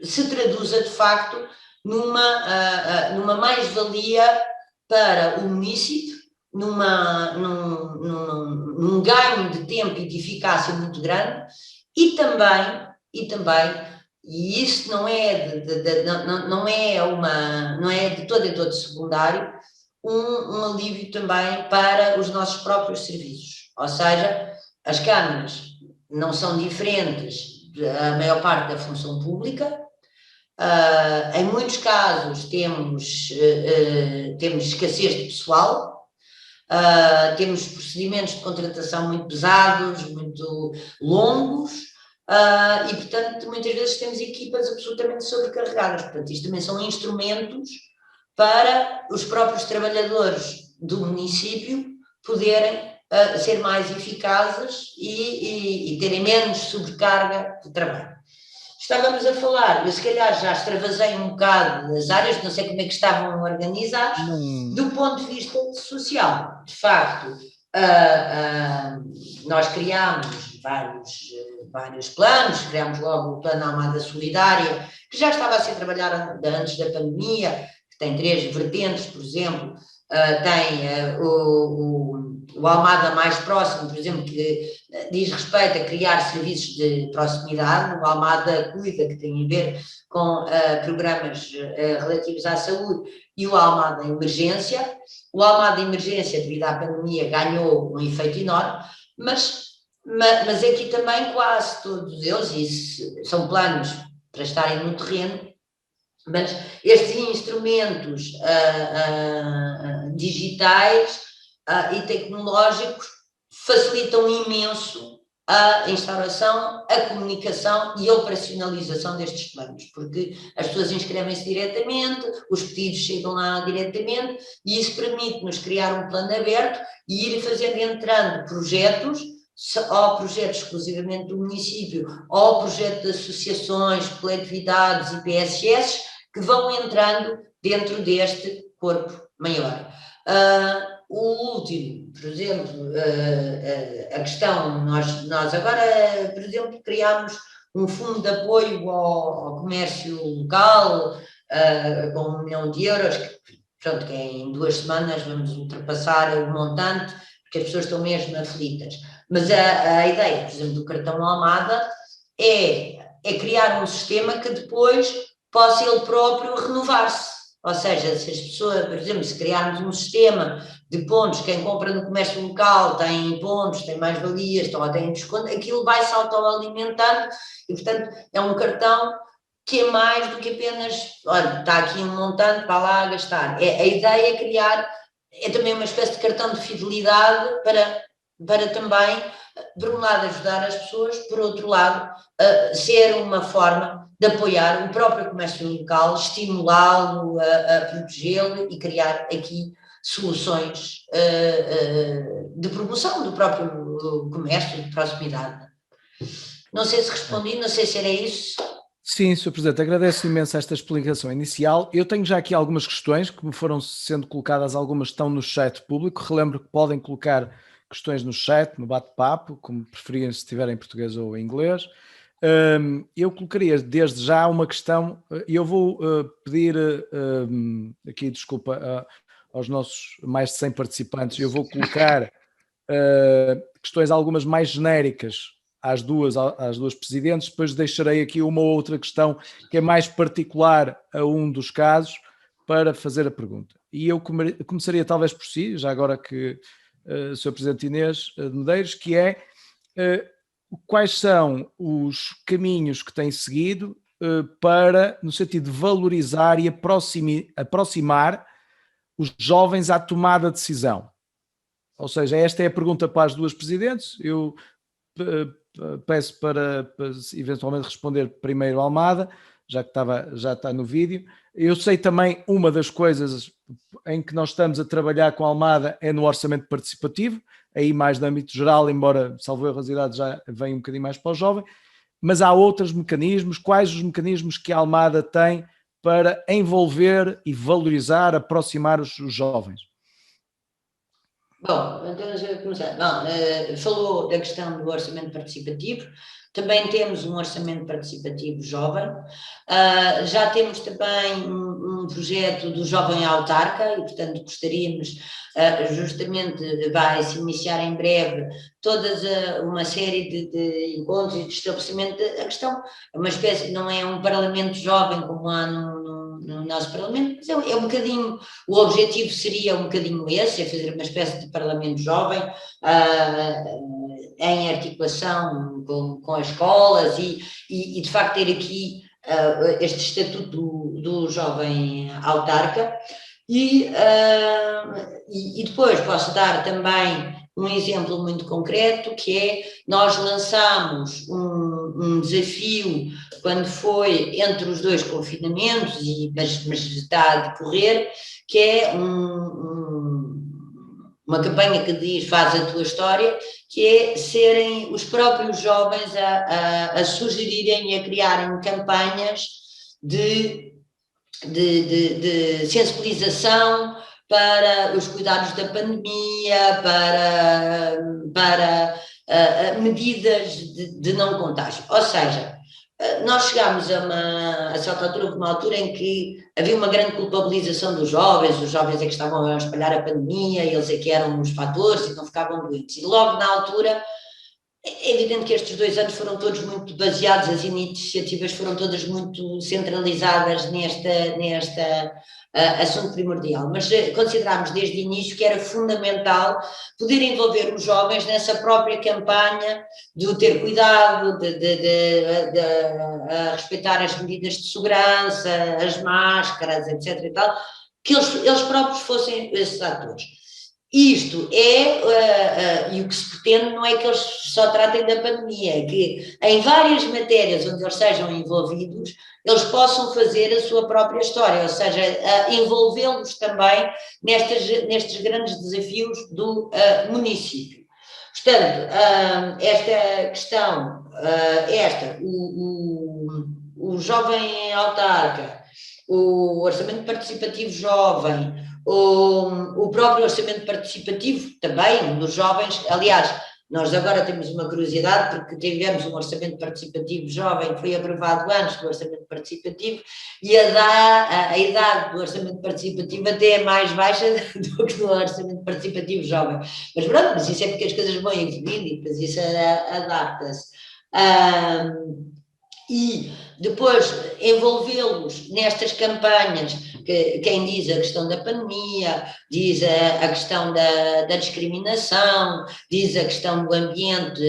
se traduza de facto numa mais-valia para o município, num ganho de tempo e de eficácia muito grande, e também, e isso não é de todo secundário, um alívio também para os nossos próprios serviços. Ou seja, as câmaras não são diferentes da maior parte da função pública. Em muitos casos temos escassez de pessoal, temos procedimentos de contratação muito pesados, muito longos, e, portanto, muitas vezes temos equipas absolutamente sobrecarregadas. Portanto, isto também são instrumentos para os próprios trabalhadores do município poderem ser mais eficazes e terem menos sobrecarga de trabalho. Estávamos a falar, eu se calhar já extravasei um bocado das áreas, não sei como é que estavam organizados, do ponto de vista social. De facto, nós criámos vários planos, criámos logo o Plano Almada Solidária, que já estava a ser trabalhado antes da pandemia, que tem 3 vertentes, por exemplo, tem o Almada Mais Próximo, por exemplo, que diz respeito a criar serviços de proximidade, o Almada Cuida, que tem a ver com programas relativos à saúde, e o Almada Emergência. O Almada Emergência, devido à pandemia, ganhou um efeito enorme, mas aqui também quase todos eles, e são planos para estarem no terreno, mas estes instrumentos digitais e tecnológicos facilitam imenso a instauração, a comunicação e a operacionalização destes planos, porque as pessoas inscrevem-se diretamente, os pedidos chegam lá diretamente, e isso permite-nos criar um plano aberto e ir fazendo entrando projetos, ou projetos exclusivamente do município, ou projetos de associações, coletividades e PSS, que vão entrando dentro deste corpo maior. O último, por exemplo, a questão, nós agora, por exemplo, criámos um fundo de apoio ao comércio local, com 1 milhão de euros, que em 2 semanas vamos ultrapassar o montante, porque as pessoas estão mesmo aflitas. Mas a ideia, por exemplo, do cartão Almada é criar um sistema que depois possa ele próprio renovar-se. Ou seja, se as pessoas, por exemplo, se criarmos um sistema de pontos, quem compra no comércio local tem pontos, tem mais-valias, tem desconto, aquilo vai se autoalimentando e, portanto, é um cartão que é mais do que apenas, olha, está aqui um montante para lá gastar. A ideia é criar, é também uma espécie de cartão de fidelidade para também, por um lado, ajudar as pessoas, por outro lado, ser uma forma de apoiar o próprio comércio local, estimulá-lo, a protegê-lo e criar aqui soluções de promoção do próprio comércio de proximidade. Não sei se respondi, não sei se era isso. Sim, Sr. Presidente, agradeço imenso esta explicação inicial. Eu tenho já aqui algumas questões que me foram sendo colocadas, algumas estão no chat público. Relembro que podem colocar questões no chat, no bate-papo, como preferirem, se estiverem em português ou em inglês. Eu colocaria desde já uma questão, e eu vou pedir aqui, desculpa, aos nossos mais de 100 participantes, eu vou colocar questões algumas mais genéricas às duas presidentes, depois deixarei aqui uma ou outra questão que é mais particular a um dos casos para fazer a pergunta. E eu começaria talvez por si, já agora que Sr. Presidente Inês de Medeiros, que é quais são os caminhos que tem seguido para, no sentido de valorizar e aproximar os jovens à tomada de decisão? Ou seja, esta é a pergunta para as duas presidentes. Eu peço para eventualmente responder primeiro Almada, já que já está no vídeo. Eu sei também, uma das coisas em que nós estamos a trabalhar com a Almada é no orçamento participativo, aí mais de âmbito geral, embora, salvo erro, as idades já venham um bocadinho mais para o jovem, mas há outros mecanismos. Quais os mecanismos que a Almada tem para envolver e valorizar, aproximar os jovens? Bom, então vamos começar. Bom, falou da questão do orçamento participativo. Também temos um orçamento participativo jovem. Já temos também um projeto do jovem autarca e, portanto, gostaríamos, justamente, vai-se iniciar em breve uma série de encontros e de estabelecimento. A questão é uma espécie, não é um parlamento jovem como há no nosso parlamento, mas é um bocadinho, o objetivo seria um bocadinho esse, é fazer uma espécie de parlamento jovem, em articulação com as escolas e de facto ter aqui este estatuto do jovem autarca e depois posso dar também um exemplo muito concreto, que é, nós lançámos um desafio quando foi entre os 2 confinamentos, mas está a decorrer, que é uma campanha que diz faz a tua história, que é serem os próprios jovens a sugerirem e a criarem campanhas de sensibilização para os cuidados da pandemia, para medidas de não contágio. Ou seja, nós chegámos a certa altura, uma altura em que havia uma grande culpabilização dos jovens, os jovens é que estavam a espalhar a pandemia, eles é que eram os fatores e não ficavam doentes. E logo na altura, é evidente que estes 2 anos foram todos muito baseados, as iniciativas foram todas muito centralizadas neste assunto primordial, mas considerámos desde o início que era fundamental poder envolver os jovens nessa própria campanha de ter cuidado, de respeitar as medidas de segurança, as máscaras, etc. e tal, que eles próprios fossem esses atores. Isto e o que se pretende não é que eles só tratem da pandemia, é que em várias matérias onde eles sejam envolvidos, eles possam fazer a sua própria história, ou seja, envolvê-los também nestes grandes desafios do município. Portanto, esta questão, o jovem autarca, o orçamento participativo jovem, o próprio orçamento participativo também dos jovens. Aliás, nós agora temos uma curiosidade porque tivemos um orçamento participativo jovem que foi aprovado antes do orçamento participativo e a idade do orçamento participativo até é mais baixa do que no orçamento participativo jovem. Mas pronto, mas isso é porque as coisas vão evoluindo e depois isso adapta-se. E depois envolvê-los nestas campanhas, quem diz a questão da pandemia, diz a questão da discriminação, diz a questão do ambiente,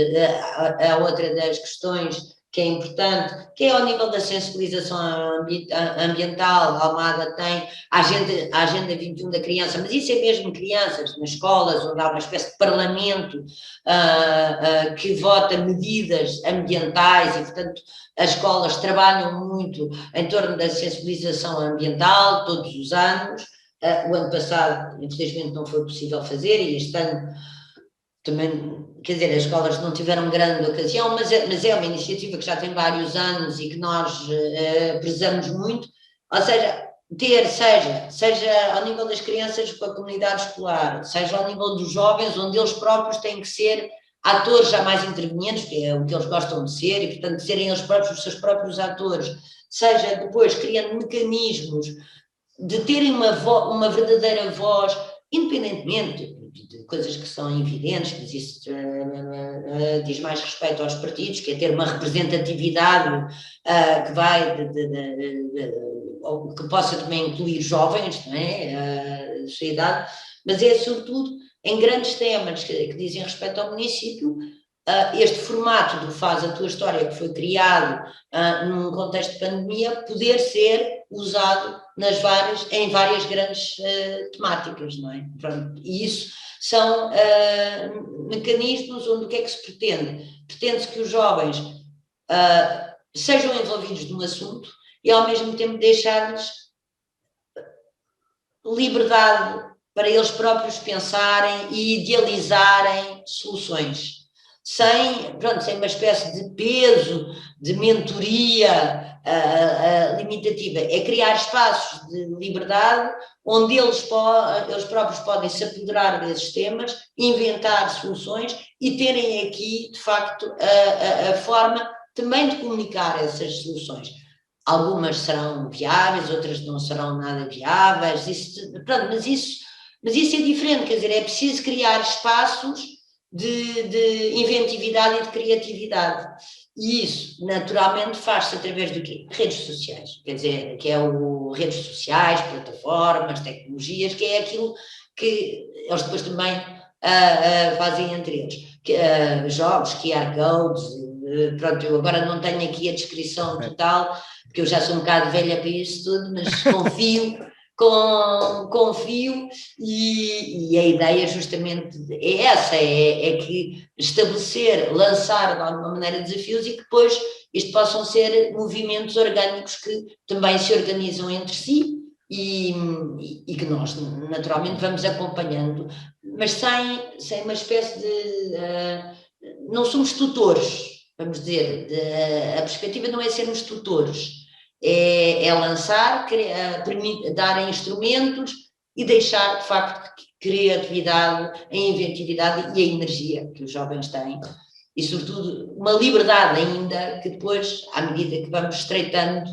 a outra das questões que é importante, que é ao nível da sensibilização ambiental. A Almada tem a Agenda 21 da criança, mas isso é mesmo crianças, nas escolas, onde há uma espécie de parlamento que vota medidas ambientais e, portanto, as escolas trabalham muito em torno da sensibilização ambiental todos os anos. O ano passado, infelizmente, não foi possível fazer e este ano também, quer dizer, as escolas não tiveram grande ocasião, mas é uma iniciativa que já tem vários anos e que nós prezamos muito, ou seja, seja ao nível das crianças com a comunidade escolar, seja ao nível dos jovens, onde eles próprios têm que ser atores já mais intervenientes, que é o que eles gostam de ser, e portanto serem eles próprios os seus próprios atores, seja depois criando mecanismos de terem uma verdadeira voz, independentemente de coisas que são evidentes, mas isso diz mais respeito aos partidos, que é ter uma representatividade que vai que possa também incluir jovens, não é? A sua idade, mas é sobretudo em grandes temas que dizem respeito ao município. Este formato do Faz a Tua História, que foi criado num contexto de pandemia, poder ser usado em várias grandes temáticas, não é? Pronto, e isso são mecanismos onde o que é que se pretende? Pretende-se que os jovens sejam envolvidos num assunto e ao mesmo tempo deixar-lhes liberdade para eles próprios pensarem e idealizarem soluções, sem uma espécie de peso de mentoria limitativa, é criar espaços de liberdade onde eles próprios podem se apoderar desses temas, inventar soluções e terem aqui, de facto, a forma também de comunicar essas soluções. Algumas serão viáveis, outras não serão nada viáveis, mas isso é diferente, quer dizer, é preciso criar espaços de inventividade e de criatividade. E isso, naturalmente, faz-se através do quê? Redes sociais, quer dizer, que é redes sociais, plataformas, tecnologias, que é aquilo que eles depois também fazem entre eles. Jogos, QR codes, pronto, eu agora não tenho aqui a descrição total, porque eu já sou um bocado velha para isso tudo, mas confio e a ideia justamente é essa, é que lançar de alguma maneira desafios e que depois isto possam ser movimentos orgânicos que também se organizam entre si e que nós naturalmente vamos acompanhando, mas sem uma espécie de... não somos tutores, vamos dizer, a perspectiva não é sermos tutores, é lançar, dar instrumentos e deixar, de facto, a criatividade, a inventividade e a energia que os jovens têm. E, sobretudo, uma liberdade ainda que depois, à medida que vamos estreitando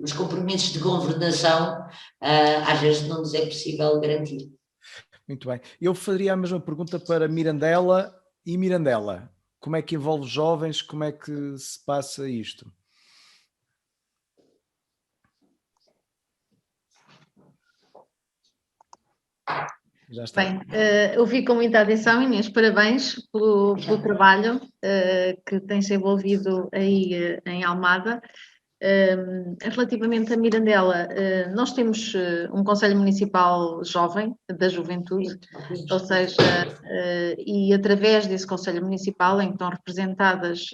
os compromissos de governação, às vezes não nos é possível garantir. Muito bem. Eu faria a mesma pergunta para Mirandela. E Mirandela, como é que envolve jovens? Como é que se passa isto? Já está. Bem, ouvi com muita atenção, Inês, parabéns pelo trabalho que tens envolvido aí em Almada. Relativamente a Mirandela, nós temos um Conselho Municipal Jovem, da Juventude, ou seja, e através desse Conselho Municipal, em que estão representadas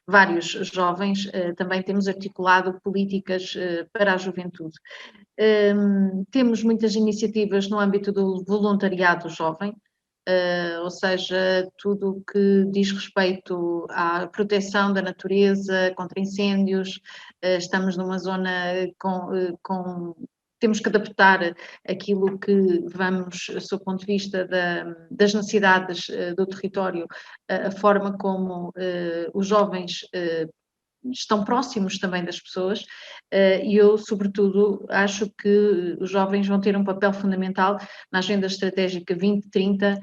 vários jovens, também temos articulado políticas para a juventude. Temos muitas iniciativas no âmbito do voluntariado jovem, ou seja, tudo o que diz respeito à proteção da natureza, contra incêndios. Estamos numa zona temos que adaptar aquilo que vamos, sob o ponto de vista das necessidades do território, a forma como os jovens estão próximos também das pessoas, e eu, sobretudo, acho que os jovens vão ter um papel fundamental na Agenda Estratégica 2030,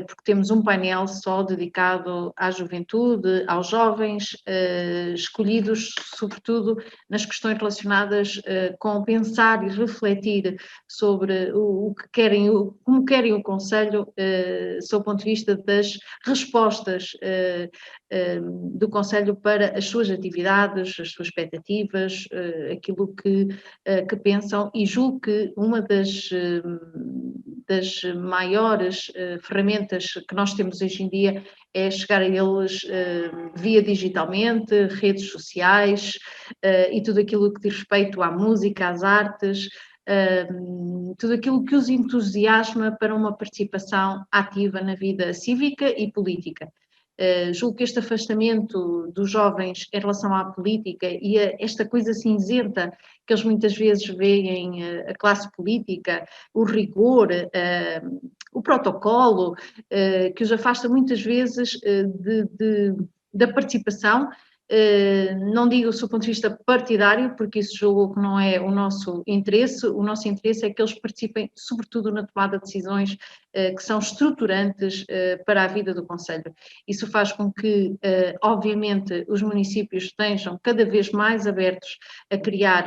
porque temos um painel só dedicado à juventude, aos jovens, escolhidos, sobretudo, nas questões relacionadas com pensar e refletir sobre o que querem, como querem o Conselho, sob o ponto de vista das respostas do Conselho para as suas atividades, as suas expectativas, aquilo que pensam, e julgo que uma das maiores ferramentas que nós temos hoje em dia é chegar a eles via digitalmente, redes sociais e tudo aquilo que diz respeito à música, às artes, tudo aquilo que os entusiasma para uma participação ativa na vida cívica e política. Julgo que este afastamento dos jovens em relação à política e esta coisa cinzenta que eles muitas vezes veem a classe política, o rigor, o protocolo, que os afasta muitas vezes da participação. Não digo do ponto de vista partidário, porque isso julgo que não é o nosso interesse é que eles participem sobretudo na tomada de decisões que são estruturantes para a vida do Conselho. Isso faz com que, obviamente, os municípios estejam cada vez mais abertos a criar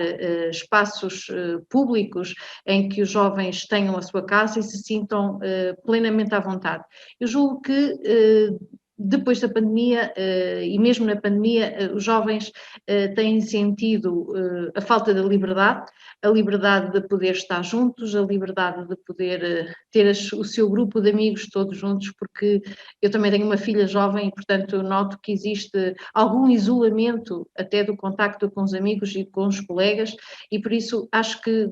espaços públicos em que os jovens tenham a sua casa e se sintam plenamente à vontade. Eu julgo que depois da pandemia, e mesmo na pandemia, os jovens têm sentido a falta da liberdade, a liberdade de poder estar juntos, a liberdade de poder ter o seu grupo de amigos todos juntos, porque eu também tenho uma filha jovem e, portanto, noto que existe algum isolamento até do contacto com os amigos e com os colegas, e por isso acho que,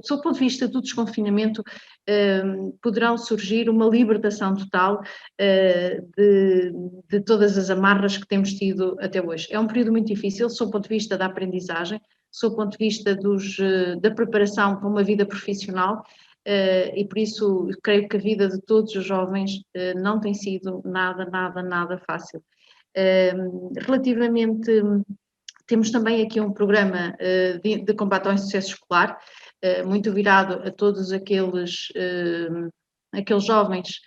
sob o ponto de vista do desconfinamento, poderão surgir uma libertação total de todas as amarras que temos tido até hoje. É um período muito difícil, sob o ponto de vista da aprendizagem, sob o ponto de vista da preparação para uma vida profissional, e por isso creio que a vida de todos os jovens não tem sido nada fácil. Relativamente, temos também aqui um programa de combate ao insucesso escolar, muito virado a todos aqueles jovens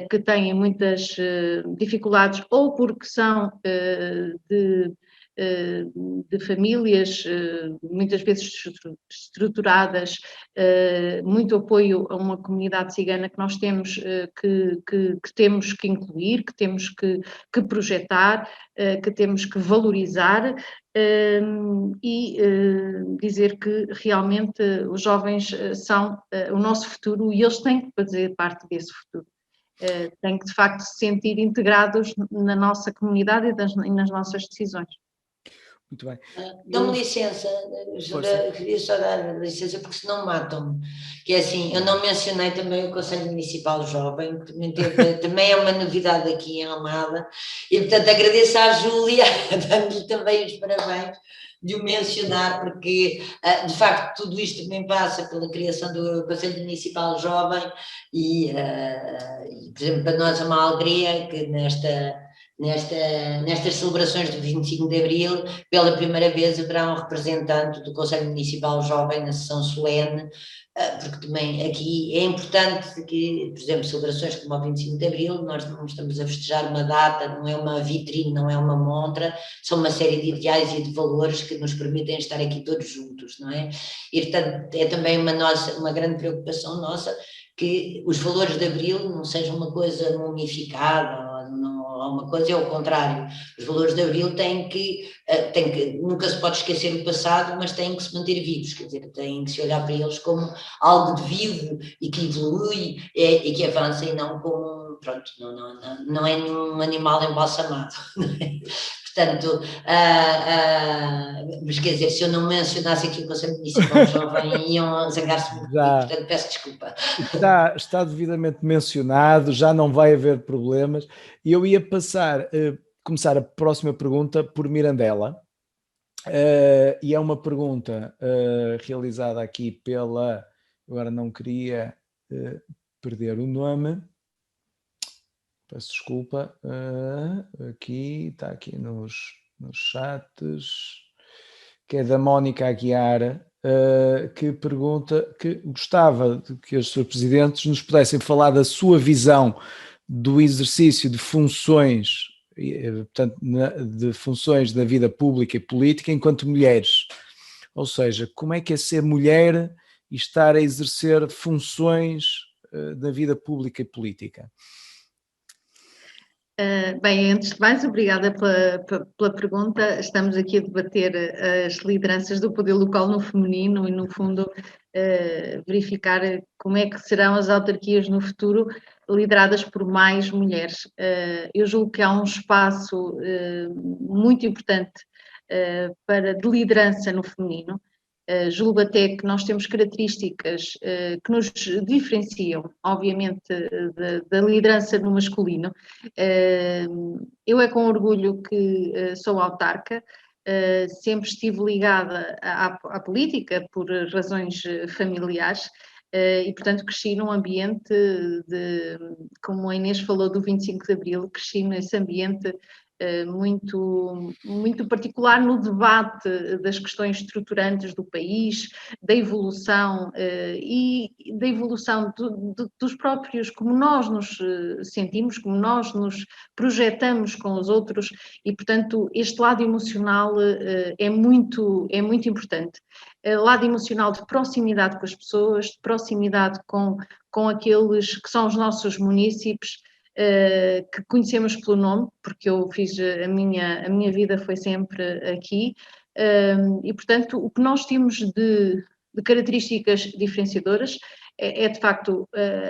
que têm muitas dificuldades, ou porque são de famílias muitas vezes estruturadas, muito apoio a uma comunidade cigana que nós temos que temos que incluir, que temos que projetar, que temos que valorizar, e dizer que realmente os jovens são o nosso futuro e eles têm que fazer parte desse futuro. Têm que de facto se sentir integrados na nossa comunidade e nas nossas decisões. Muito bem. Dá-me licença, queria só dar licença, porque senão matam-me. Que é assim, eu não mencionei também o Conselho Municipal Jovem, que também é uma novidade aqui em Almada, e portanto agradeço à Júlia, dando-lhe também os parabéns de o mencionar, porque de facto tudo isto também passa pela criação do Conselho Municipal Jovem e por exemplo, para nós é uma alegria que nestas celebrações do 25 de Abril, pela primeira vez haverá um representante do Conselho Municipal Jovem na sessão solene, porque também aqui é importante que, por exemplo, celebrações como o 25 de Abril, nós não estamos a festejar uma data, não é uma vitrine, não é uma montra, são uma série de ideais e de valores que nos permitem estar aqui todos juntos, não é? E, portanto, é também uma grande preocupação nossa que os valores de Abril não sejam uma coisa mumificada, uma coisa é o contrário. Os valores de Abril têm que nunca se pode esquecer o passado, mas têm que se manter vivos, quer dizer, têm que se olhar para eles como algo de vivo e que evolui e que avança, e não como, pronto, não é nenhum animal embalsamado. Portanto, mas quer dizer, se eu não mencionasse aqui o Conselho Municipal Jovem, iam zangar-se muito comigo, portanto peço desculpa. Está devidamente mencionado, já não vai haver problemas. E eu ia começar a próxima pergunta por Mirandela, e é uma pergunta realizada aqui agora não queria perder o nome, peço desculpa, está aqui nos chats, que é da Mónica Aguiar, que pergunta que gostava de que os Srs. Presidentes nos pudessem falar da sua visão do exercício de funções, portanto, de funções da vida pública e política enquanto mulheres. Ou seja, como é que é ser mulher e estar a exercer funções da vida pública e política? Bem, antes de mais, obrigada pela pergunta. Estamos aqui a debater as lideranças do poder local no feminino e, no fundo, verificar como é que serão as autarquias no futuro lideradas por mais mulheres. Eu julgo que há um espaço muito importante de liderança no feminino. Julgo até que nós temos características que nos diferenciam, obviamente, da liderança no masculino. Eu é com orgulho que sou autarca, sempre estive ligada à política por razões familiares, e portanto cresci num ambiente como a Inês falou do 25 de Abril, cresci nesse ambiente muito particular no debate das questões estruturantes do país, da evolução e da evolução dos próprios, como nós nos sentimos, como nós nos projetamos com os outros, e portanto este lado emocional é muito importante. Lado emocional de proximidade com as pessoas, de proximidade com aqueles que são os nossos munícipes, que conhecemos pelo nome, porque eu fiz a minha vida foi sempre aqui, e portanto o que nós temos de características diferenciadoras é de facto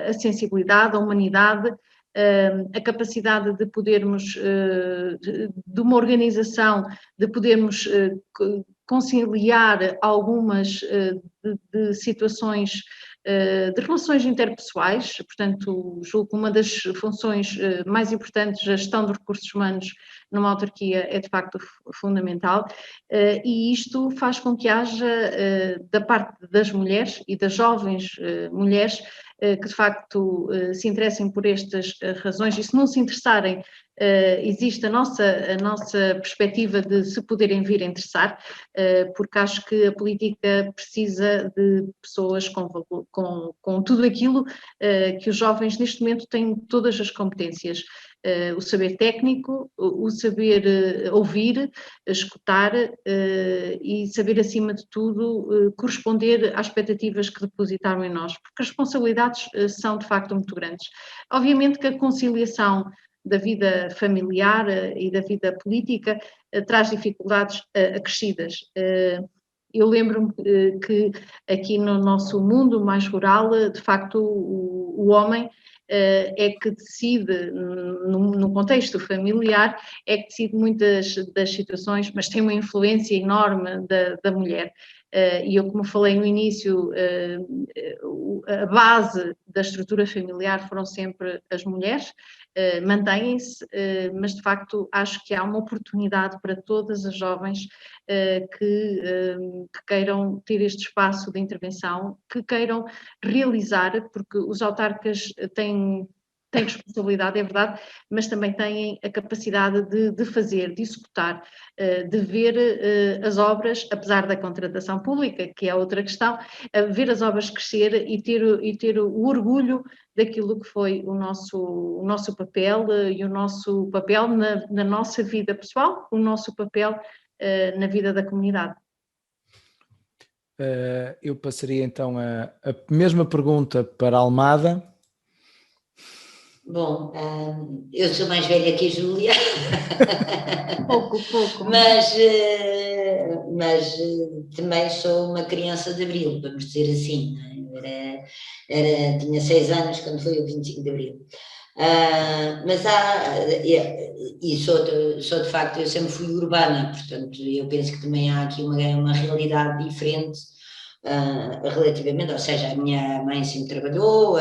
a sensibilidade, a humanidade, a capacidade de podermos, de uma organização, de podermos conciliar algumas de situações de relações interpessoais, portanto, julgo que uma das funções mais importantes da gestão de recursos humanos numa autarquia é de facto fundamental, e isto faz com que haja, da parte das mulheres e das jovens mulheres, que de facto se interessem por estas razões, e se não se interessarem, existe a nossa perspectiva de se poderem vir a interessar, porque acho que a política precisa de pessoas com tudo aquilo que os jovens neste momento têm, todas as competências. O saber técnico, o saber ouvir, escutar e saber, acima de tudo, corresponder às expectativas que depositaram em nós, porque as responsabilidades são de facto muito grandes. Obviamente que a conciliação da vida familiar e da vida política traz dificuldades acrescidas. Eu lembro-me que aqui no nosso mundo mais rural, de facto, o homem é que decide, no contexto familiar, é que decide muitas das situações, mas tem uma influência enorme da mulher. E eu, como falei no início, a base da estrutura familiar foram sempre as mulheres, mantêm-se, mas de facto acho que há uma oportunidade para todas as jovens que queiram ter este espaço de intervenção, que queiram realizar, porque os autarcas têm responsabilidade, é verdade, mas também têm a capacidade de fazer, de executar, de ver as obras, apesar da contratação pública, que é outra questão, ver as obras crescer e ter o orgulho daquilo que foi o nosso papel e o nosso papel na nossa vida pessoal, o nosso papel na vida da comunidade. Eu passaria então a mesma pergunta para a Almada. Bom, eu sou mais velha que a Júlia. Pouco. Mas também sou uma criança de Abril, vamos dizer assim. Tinha 6 anos quando foi o 25 de Abril. Sou de facto, eu sempre fui urbana, portanto eu penso que também há aqui uma realidade diferente relativamente, ou seja, a minha mãe sempre trabalhou,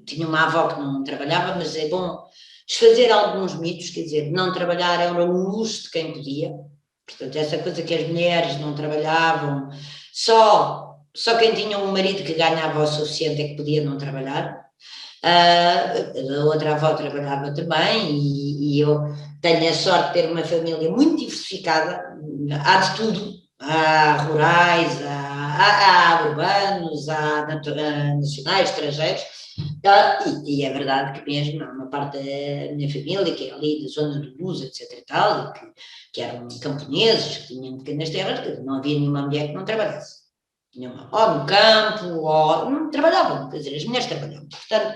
tinha uma avó que não trabalhava, mas é bom desfazer alguns mitos, quer dizer, não trabalhar era um luxo de quem podia, portanto essa coisa que as mulheres não trabalhavam, só quem tinha um marido que ganhava o suficiente é que podia não trabalhar. A outra avó trabalhava também e eu tenho a sorte de ter uma família muito diversificada, há de tudo, há rurais, há urbanos, há nacionais, estrangeiros, e é verdade que mesmo há uma parte da minha família que é ali da zona do Luz, etc e tal, que eram camponeses, que tinham pequenas terras, que não havia nenhuma mulher que não trabalhasse. Ou no campo, ou não trabalhavam, quer dizer, as mulheres trabalhavam. Portanto,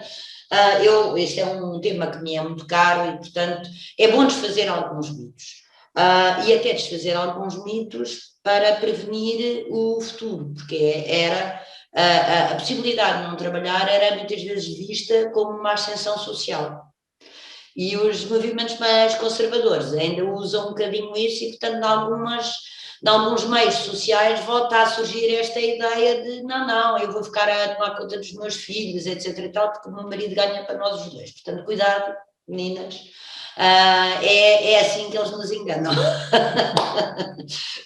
este é um tema que me é muito caro e, portanto, é bom desfazer alguns mitos. E até desfazer alguns mitos para prevenir o futuro, porque era a possibilidade de não trabalhar era muitas vezes vista como uma ascensão social. E os movimentos mais conservadores ainda usam um bocadinho isso e, portanto, em alguns meios sociais volta a surgir esta ideia de não, eu vou ficar a tomar conta dos meus filhos, etc e tal, porque o meu marido ganha para nós os dois. Portanto, cuidado, meninas, é assim que eles nos enganam.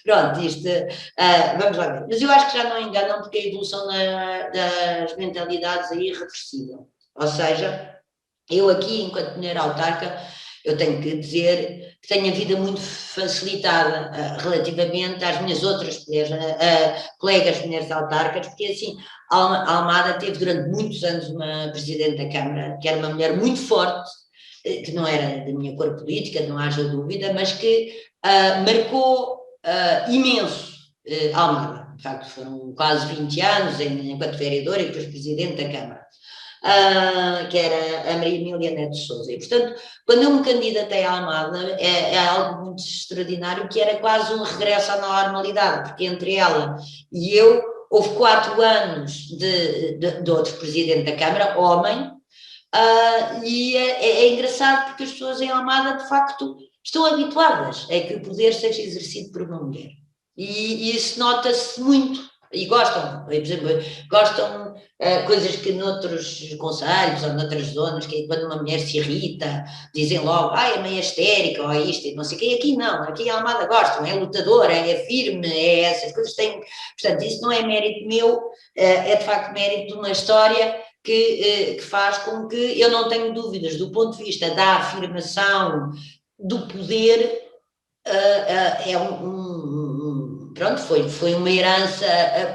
Pronto, vamos lá ver. Mas eu acho que já não enganam porque a evolução das mentalidades aí é irreversível. Ou seja, eu aqui, enquanto mulher autarca, eu tenho que dizer que tenho a vida muito facilitada relativamente às minhas outras mulheres, colegas mulheres autarcas, porque assim, a Almada teve durante muitos anos uma presidente da Câmara, que era uma mulher muito forte, que não era da minha cor política, não haja dúvida, mas que marcou imenso a Almada. De facto, foram quase 20 anos enquanto vereadora e depois presidente da Câmara. Que era a Maria Emília Neto de Sousa. E, portanto, quando eu me candidatei à Almada, é algo muito extraordinário, que era quase um regresso à normalidade, porque entre ela e eu houve 4 anos de outro presidente da Câmara, homem, e é engraçado porque as pessoas em Almada, de facto, estão habituadas a que o poder seja exercido por uma mulher. E isso nota-se muito E gostam, por exemplo, gostam coisas que noutros concelhos ou noutras zonas, que é quando uma mulher se irrita, dizem logo, é meio histérica, ou é isto, e não sei o quê. Aqui não, aqui a Almada gostam, é lutadora, é firme, é essas coisas têm. Portanto, isso não é mérito meu, é de facto mérito de uma história que faz com que eu não tenho dúvidas, do ponto de vista da afirmação do poder, é pronto, foi uma herança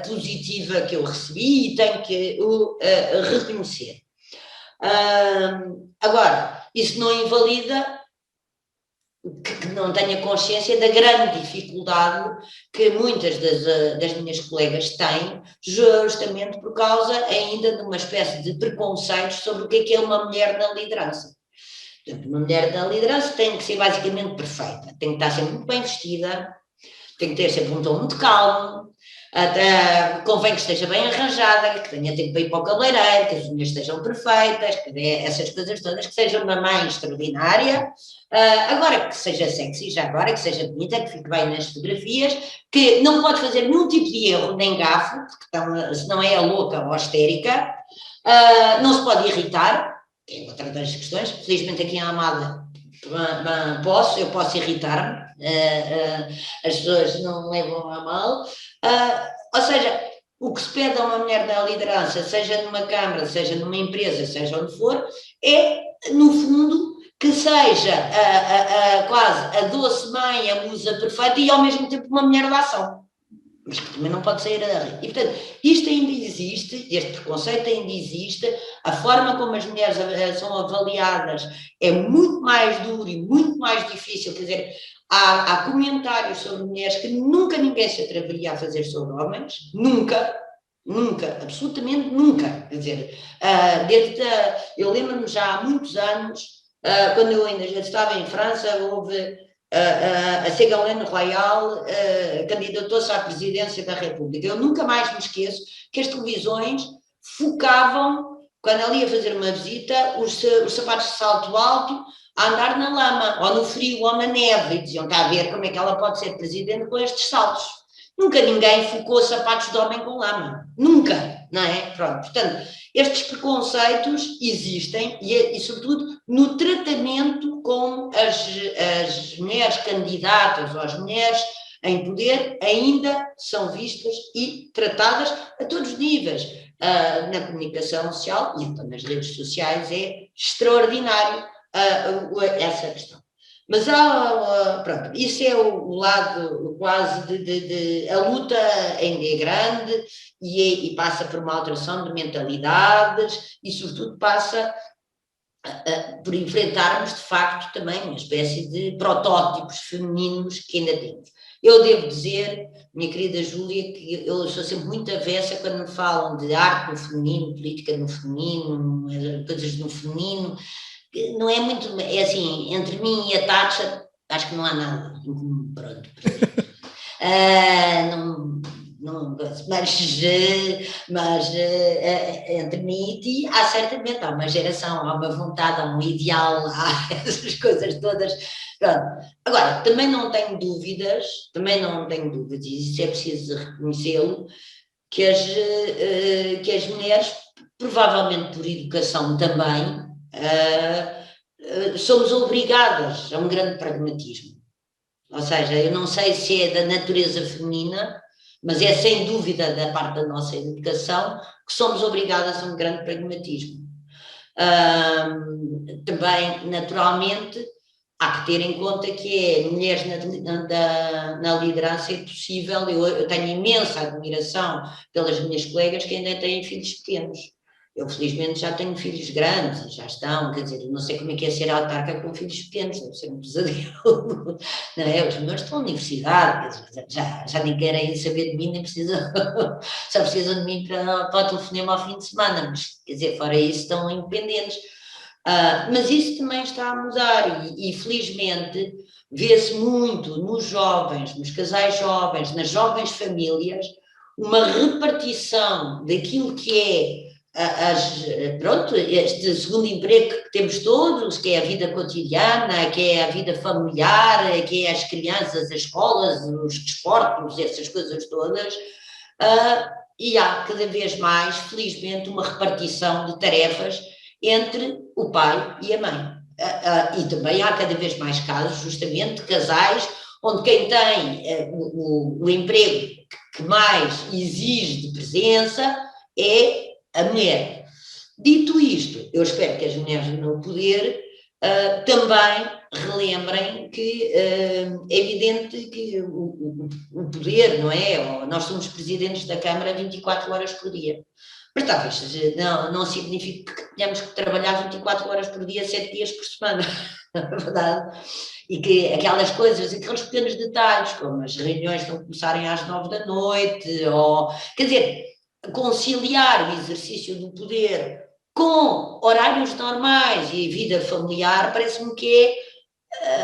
positiva que eu recebi e tenho que o reconhecer. Agora, isso não invalida que não tenha consciência da grande dificuldade que muitas das minhas colegas têm, justamente por causa ainda de uma espécie de preconceitos sobre o que é uma mulher na liderança. Portanto, uma mulher na liderança tem que ser basicamente perfeita, tem que estar sempre muito bem vestida, tem que ter sempre um tom muito calmo, convém que esteja bem arranjada, que tenha tempo para ir para o cabeleireiro, que as unhas estejam perfeitas, essas coisas todas, que seja uma mãe extraordinária, agora que seja sexy, já agora, que seja bonita, que fique bem nas fotografias, que não pode fazer nenhum tipo de erro, nem gafo, porque senão é a louca ou a histérica, não se pode irritar, que é outra das questões, felizmente aqui em Almada eu posso irritar-me, as pessoas não levam a mal, ou seja, o que se pede a uma mulher da liderança, seja numa câmara, seja numa empresa, seja onde for, é, no fundo, que seja quase a doce mãe, a musa perfeita e ao mesmo tempo uma mulher de ação. Mas que também não pode sair a rir. E, portanto, isto ainda existe, este preconceito ainda existe, a forma como as mulheres são avaliadas é muito mais duro e muito mais difícil, quer dizer, há comentários sobre mulheres que nunca ninguém se atreveria a fazer sobre homens, nunca, absolutamente nunca, quer dizer, eu lembro-me já há muitos anos, quando eu ainda já estava em França, houve... a Ségolène Royal candidatou-se à presidência da República. Eu nunca mais me esqueço que as televisões focavam, quando ela ia fazer uma visita, os sapatos de salto alto a andar na lama, ou no frio, ou na neve, e diziam, está a ver como é que ela pode ser presidente com estes saltos. Nunca ninguém focou sapatos de homem com lama. Nunca, não é? Pronto, portanto, estes preconceitos existem e sobretudo, no tratamento com as mulheres candidatas ou as mulheres em poder ainda são vistas e tratadas a todos os níveis. Na comunicação social e então nas redes sociais é extraordinário essa questão. Mas pronto, isso é o lado quase a luta ainda é grande e passa por uma alteração de mentalidades e sobretudo passa por enfrentarmos de facto também uma espécie de protótipos femininos que ainda temos. Eu devo dizer, minha querida Júlia, que eu sou sempre muito avessa quando me falam de arte no feminino, política no feminino, coisas no feminino. Não é muito, é assim, entre mim e a Thatcher, acho que não há nada em comum, pronto. Mas entre mim e ti há certamente, há uma geração, há uma vontade, há um ideal, há essas coisas todas. Pronto. Agora, também não tenho dúvidas, e isso é preciso reconhecê-lo, que as mulheres, provavelmente por educação também, somos obrigadas a um grande pragmatismo. Ou seja, eu não sei se é da natureza feminina, mas é sem dúvida da parte da nossa educação que somos obrigadas a um grande pragmatismo. Também, naturalmente, há que ter em conta que mulheres na liderança é possível. Eu tenho imensa admiração pelas minhas colegas que ainda têm filhos pequenos. Eu, felizmente, já tenho filhos grandes, já estão, quer dizer, não sei como é que é ser autarca com filhos pequenos, deve ser um pesadelo, não é? Os meus estão na universidade, quer dizer, já nem querem saber de mim, nem precisam, só precisam de mim para o telefonema ao fim de semana, mas, quer dizer, fora isso, estão independentes. Mas isso também está a mudar e felizmente, vê-se muito nos jovens, nos casais jovens, nas jovens famílias, uma repartição daquilo que é pronto, este segundo emprego que temos todos, que é a vida cotidiana, que é a vida familiar, que é as crianças, as escolas, os desportos, essas coisas todas, e há cada vez mais, felizmente, uma repartição de tarefas entre o pai e a mãe. E também há cada vez mais casos, justamente, de casais onde quem tem o emprego que mais exige de presença é a mulher. Dito isto, eu espero que as mulheres no poder também relembrem que é evidente que o poder, não é? Nós somos presidentes da Câmara 24 horas por dia. Mas talvez não signifique que tenhamos que trabalhar 24 horas por dia, 7 dias por semana, na verdade. E que aquelas coisas, aqueles pequenos detalhes, como as reuniões não começarem às 9 da noite, ou, quer dizer, conciliar o exercício do poder com horários normais e vida familiar, parece-me que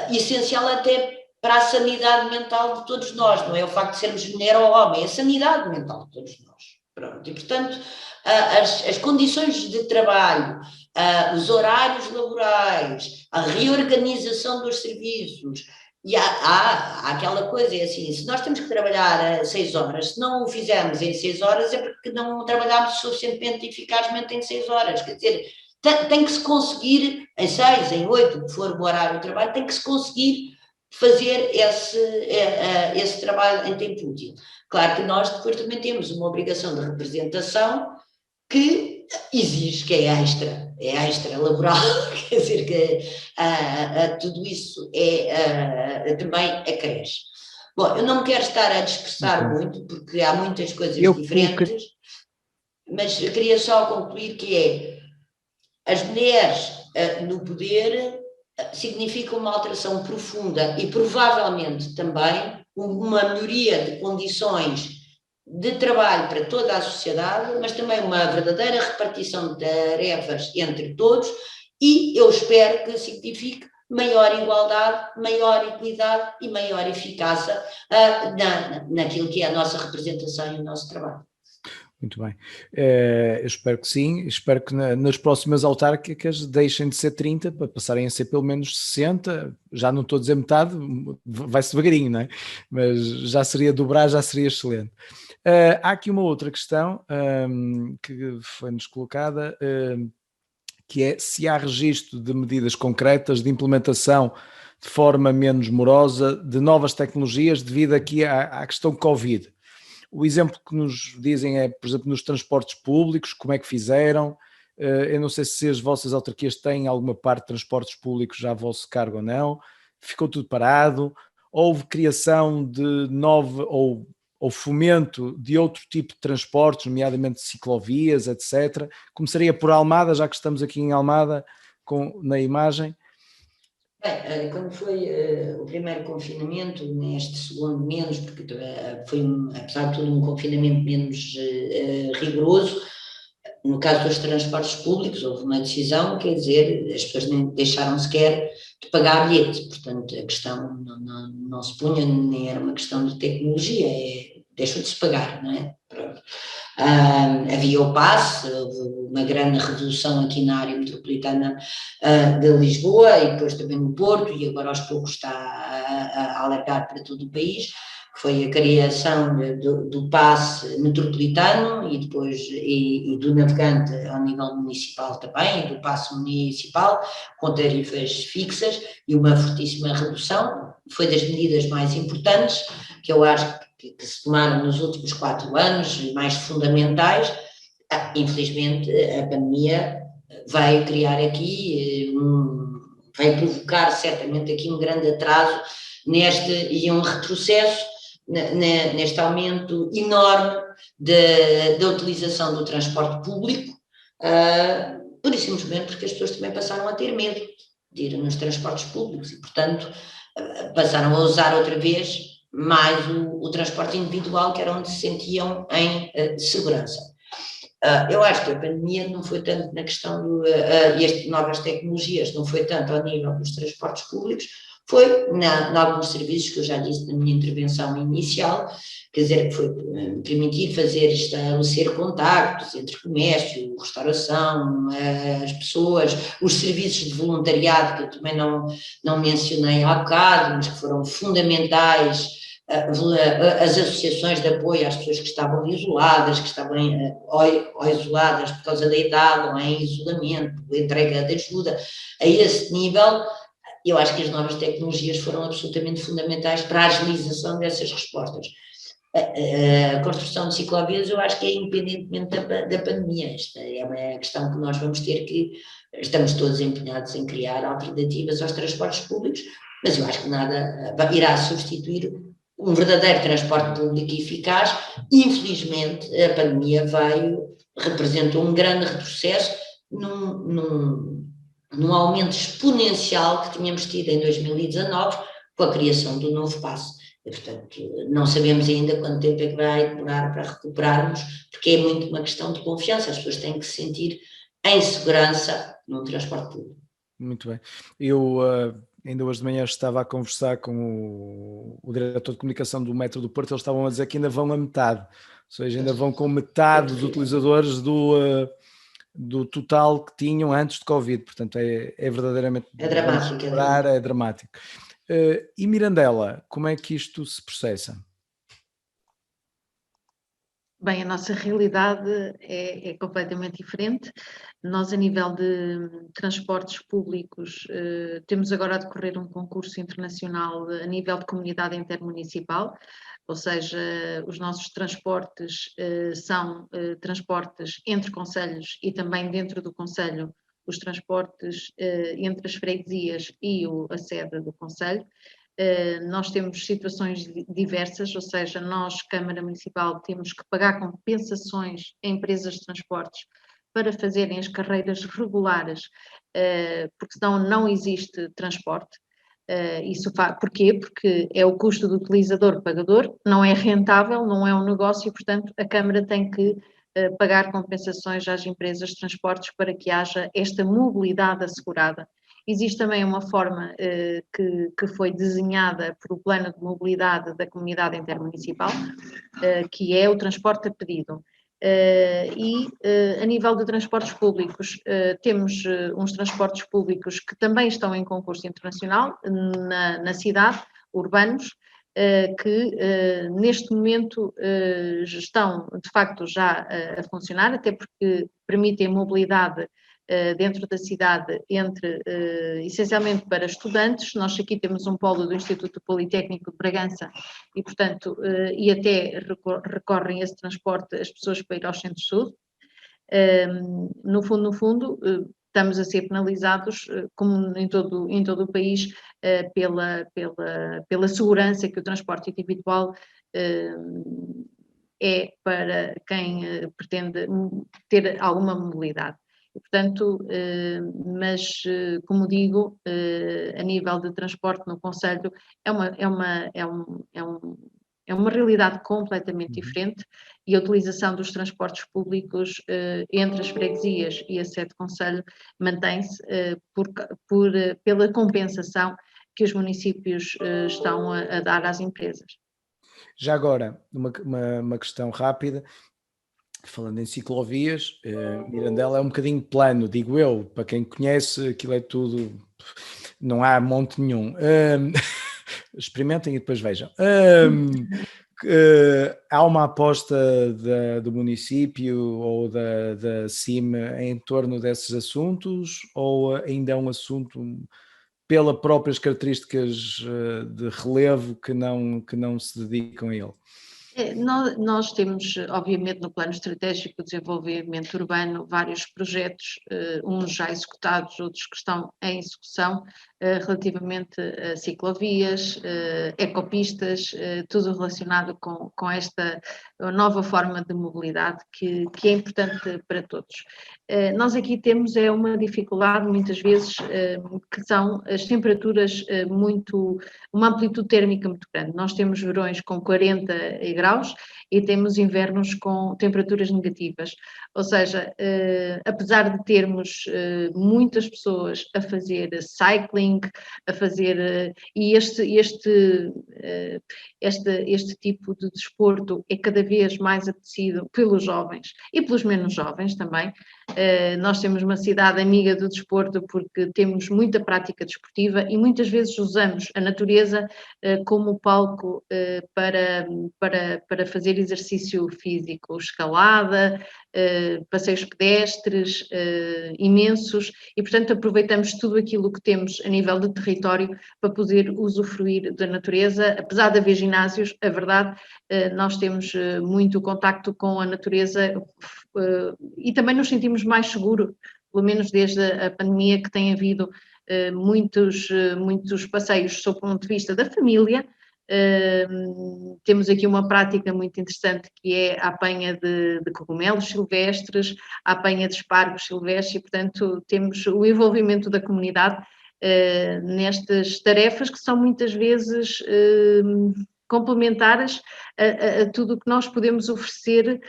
é essencial até para a sanidade mental de todos nós, não é o facto de sermos mulher ou homem, é a sanidade mental de todos nós. Pronto. E, portanto, as condições de trabalho, os horários laborais, a reorganização dos serviços, e há aquela coisa, é assim, se nós temos que trabalhar 6 horas, se não o fizermos em 6 horas é porque não trabalhámos suficientemente eficazmente em 6 horas, quer dizer, tem que se conseguir, em 6, em 8, o que for o horário do trabalho, tem que se conseguir fazer esse trabalho em tempo útil. Claro que nós depois também temos uma obrigação de representação que exige, que é extra laboral, quer dizer que tudo isso também acresce. Bom, eu não me quero estar a dispersar muito, porque há muitas coisas diferentes, mas eu queria só concluir que as mulheres no poder significa uma alteração profunda e provavelmente também uma melhoria de condições de trabalho para toda a sociedade, mas também uma verdadeira repartição de tarefas entre todos, e eu espero que signifique maior igualdade, maior equidade e maior eficácia naquilo que é a nossa representação e o nosso trabalho. Muito bem, eu espero que sim, espero que nas próximas autárquicas deixem de ser 30 para passarem a ser pelo menos 60, já não estou a dizer metade, vai-se devagarinho, não é? Mas já seria dobrar, já seria excelente. Há aqui uma outra questão que foi-nos colocada, que é se há registro de medidas concretas de implementação de forma menos morosa de novas tecnologias devido aqui à questão Covid. O exemplo que nos dizem é, por exemplo, nos transportes públicos, como é que fizeram? Eu não sei se as vossas autarquias têm alguma parte de transportes públicos já a vosso cargo ou não. Ficou tudo parado? Houve criação de nova ou fomento de outro tipo de transportes, nomeadamente ciclovias, etc. Começaria por Almada, já que estamos aqui em Almada na imagem. Bem, quando foi o primeiro confinamento, neste segundo menos, porque foi, apesar de tudo, um confinamento menos rigoroso, no caso dos transportes públicos houve uma decisão, quer dizer, as pessoas nem deixaram sequer de pagar bilhete, portanto a questão não se punha, nem era uma questão de tecnologia, deixou de se pagar, não é? Pronto. Havia o passe, houve uma grande redução aqui na área metropolitana de Lisboa e depois também no Porto, e agora aos poucos está a alargar para todo o país. Foi a criação do passe metropolitano e depois e do navegante ao nível municipal também, e do passe municipal com tarifas fixas e uma fortíssima redução. Foi das medidas mais importantes que eu acho que se tomaram nos últimos 4 anos, mais fundamentais. Infelizmente a pandemia vai criar aqui, vai provocar certamente aqui um grande atraso e um retrocesso neste aumento enorme da utilização do transporte público, pura e simplesmente porque as pessoas também passaram a ter medo de ir nos transportes públicos e, portanto, passaram a usar outra vez mais o transporte individual, que era onde se sentiam em segurança. Eu acho que a pandemia não foi tanto na questão de novas tecnologias, não foi tanto ao nível dos transportes públicos, foi em alguns serviços que eu já disse na minha intervenção inicial, quer dizer, que foi permitir estabelecer contactos entre comércio, restauração, as pessoas, os serviços de voluntariado, que eu também não mencionei há bocado, mas que foram fundamentais as associações de apoio às pessoas que estavam isoladas, que estavam ou isoladas por causa da idade, ou em isolamento, entrega de ajuda, a esse nível. Eu acho que as novas tecnologias foram absolutamente fundamentais para a agilização dessas respostas. A construção de ciclovias, eu acho que é independentemente da pandemia. Esta é uma questão que nós vamos ter que, estamos todos empenhados em criar alternativas aos transportes públicos, mas eu acho que nada irá substituir um verdadeiro transporte público eficaz. Infelizmente, a pandemia representou um grande retrocesso num aumento exponencial que tínhamos tido em 2019 com a criação do novo passe. E, portanto, não sabemos ainda quanto tempo é que vai demorar para recuperarmos, porque é muito uma questão de confiança. As pessoas têm que se sentir em segurança no transporte público. Muito bem. Eu ainda hoje de manhã estava a conversar com o diretor de comunicação do Metro do Porto. Eles estavam a dizer que ainda vão a metade, ou seja, ainda vão com metade dos utilizadores do total que tinham antes de Covid. Portanto, é verdadeiramente... É dramático. É dramático. E Mirandela, como é que isto se processa? Bem, a nossa realidade é completamente diferente. Nós, a nível de transportes públicos, temos agora a decorrer um concurso internacional a nível de comunidade intermunicipal, ou seja, os nossos transportes são transportes entre concelhos e também dentro do concelho, os transportes entre as freguesias e a sede do concelho. Nós temos situações diversas, ou seja, nós, Câmara Municipal, temos que pagar compensações a empresas de transportes para fazerem as carreiras regulares, porque senão não existe transporte. Porquê? Porque é o custo do utilizador-pagador, não é rentável, não é um negócio e, portanto, a Câmara tem que pagar compensações às empresas de transportes para que haja esta mobilidade assegurada. Existe também uma forma que foi desenhada por o Plano de Mobilidade da Comunidade Intermunicipal, que é o transporte a pedido. A nível de transportes públicos, temos uns transportes públicos que também estão em concurso internacional na cidade, urbanos, que neste momento estão de facto já a funcionar, até porque permitem mobilidade dentro da cidade, essencialmente para estudantes. Nós aqui temos um polo do Instituto Politécnico de Bragança e, portanto, e até recorrem a esse transporte as pessoas para ir aos centros-sul. No fundo, estamos a ser penalizados, como em todo o país, pela segurança que o transporte individual é para quem pretende ter alguma mobilidade. E, portanto, como digo, a nível de transporte no concelho é uma realidade completamente diferente e a utilização dos transportes públicos entre as freguesias e a sede concelho mantém-se pela compensação que os municípios estão a dar às empresas. Já agora, uma questão rápida. Falando em ciclovias, Mirandela é um bocadinho plano, digo eu, para quem conhece, aquilo é tudo, não há monte nenhum. Experimentem e depois vejam. Há uma aposta do município ou da CIM em torno desses assuntos, ou ainda é um assunto pelas próprias características de relevo que não se dedicam a ele? Nós temos, obviamente, no Plano Estratégico de Desenvolvimento Urbano, vários projetos, uns já executados, outros que estão em execução, relativamente a ciclovias, ecopistas, tudo relacionado com esta nova forma de mobilidade que é importante para todos. Nós aqui temos uma dificuldade, muitas vezes, que são as temperaturas uma amplitude térmica muito grande. Nós temos verões com 40 graus e temos invernos com temperaturas negativas. Ou seja, apesar de termos muitas pessoas a fazer cycling trekking, a fazer, e este tipo de desporto é cada vez mais apetecido pelos jovens e pelos menos jovens também. Nós temos uma cidade amiga do desporto porque temos muita prática desportiva e muitas vezes usamos a natureza como palco para fazer exercício físico, escalada, passeios pedestres imensos, e portanto aproveitamos tudo aquilo que temos a nível de território para poder usufruir da natureza. Apesar de haver ginásios, a verdade, nós temos muito contacto com a natureza e também nos sentimos mais seguros, pelo menos desde a pandemia, que tem havido muitos passeios sob o ponto de vista da família. Temos aqui uma prática muito interessante que é a apanha de cogumelos silvestres, a apanha de espargos silvestres, e portanto temos o envolvimento da comunidade nestas tarefas que são muitas vezes complementares a tudo o que nós podemos oferecer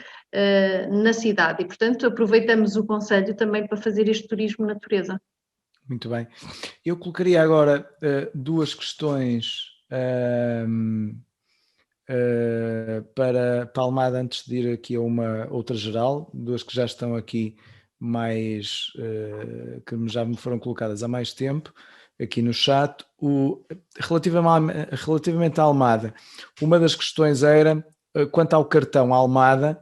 na cidade, e portanto aproveitamos o concelho também para fazer este turismo natureza. Muito bem. Eu colocaria agora duas questões para Almada antes de ir aqui a uma outra geral, duas que já estão aqui mais, que já me foram colocadas há mais tempo aqui no chat. Relativamente à Almada, uma das questões era quanto ao cartão Almada,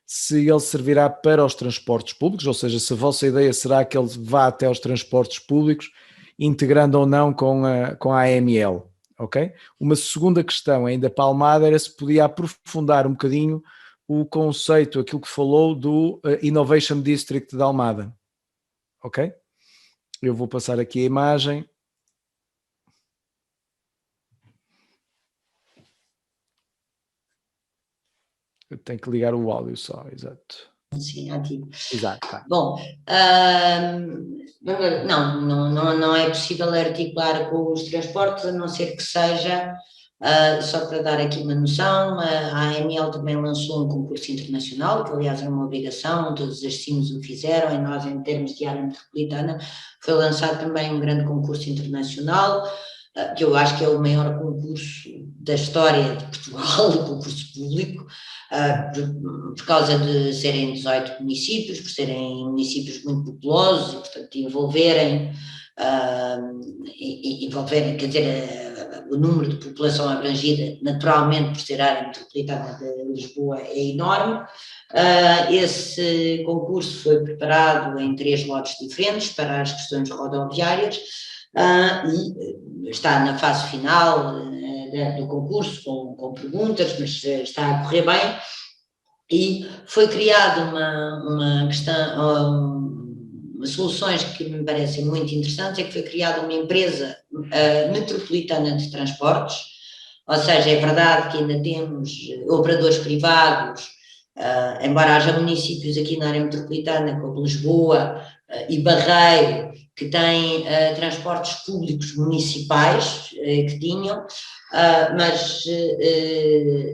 se ele servirá para os transportes públicos, ou seja, se a vossa ideia será que ele vá até aos transportes públicos, integrando ou não com a AML, ok? Uma segunda questão ainda para a Almada era se podia aprofundar um bocadinho o conceito, aquilo que falou do Innovation District da Almada, ok? Eu vou passar aqui a imagem. Eu tenho que ligar o áudio só, exato. Sim, ativo. Exato. Tá. Bom, não é possível articular com os transportes, a não ser que seja, só para dar aqui uma noção, a AML também lançou um concurso internacional, que aliás é uma obrigação, todos os destinos o fizeram, e nós em termos de área metropolitana foi lançado também um grande concurso internacional, que eu acho que é o maior concurso da história de Portugal, o concurso público, por causa de serem 18 municípios, por serem municípios muito populosos e, portanto, envolverem, quer dizer, o número de população abrangida, naturalmente, por ser a área metropolitana de Lisboa, é enorme. Esse concurso foi preparado em 3 lotes diferentes para as questões rodoviárias, e está na fase final do concurso, com perguntas, mas está a correr bem, e foi criada uma questão, soluções que me parecem muito interessantes, é que foi criada uma empresa metropolitana de transportes, ou seja, é verdade que ainda temos operadores privados, embora haja municípios aqui na área metropolitana, como Lisboa e Barreiro, que têm transportes públicos municipais, que tinham,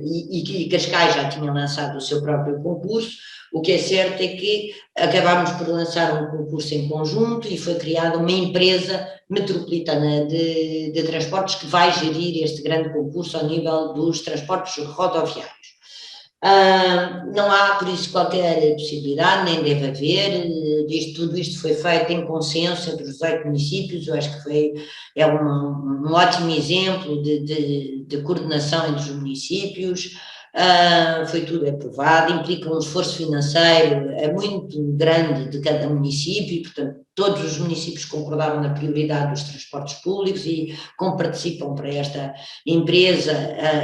e Cascais já tinha lançado o seu próprio concurso. O que é certo é que acabámos por lançar um concurso em conjunto e foi criada uma empresa metropolitana de transportes que vai gerir este grande concurso ao nível dos transportes rodoviários. Não há, por isso, qualquer possibilidade, nem deve haver. Tudo isto foi feito em consenso entre os 18 municípios. Eu acho que é um ótimo exemplo de coordenação entre os municípios. Foi tudo aprovado, implica um esforço financeiro muito grande de cada município, e, portanto, todos os municípios concordaram na prioridade dos transportes públicos e participam para esta empresa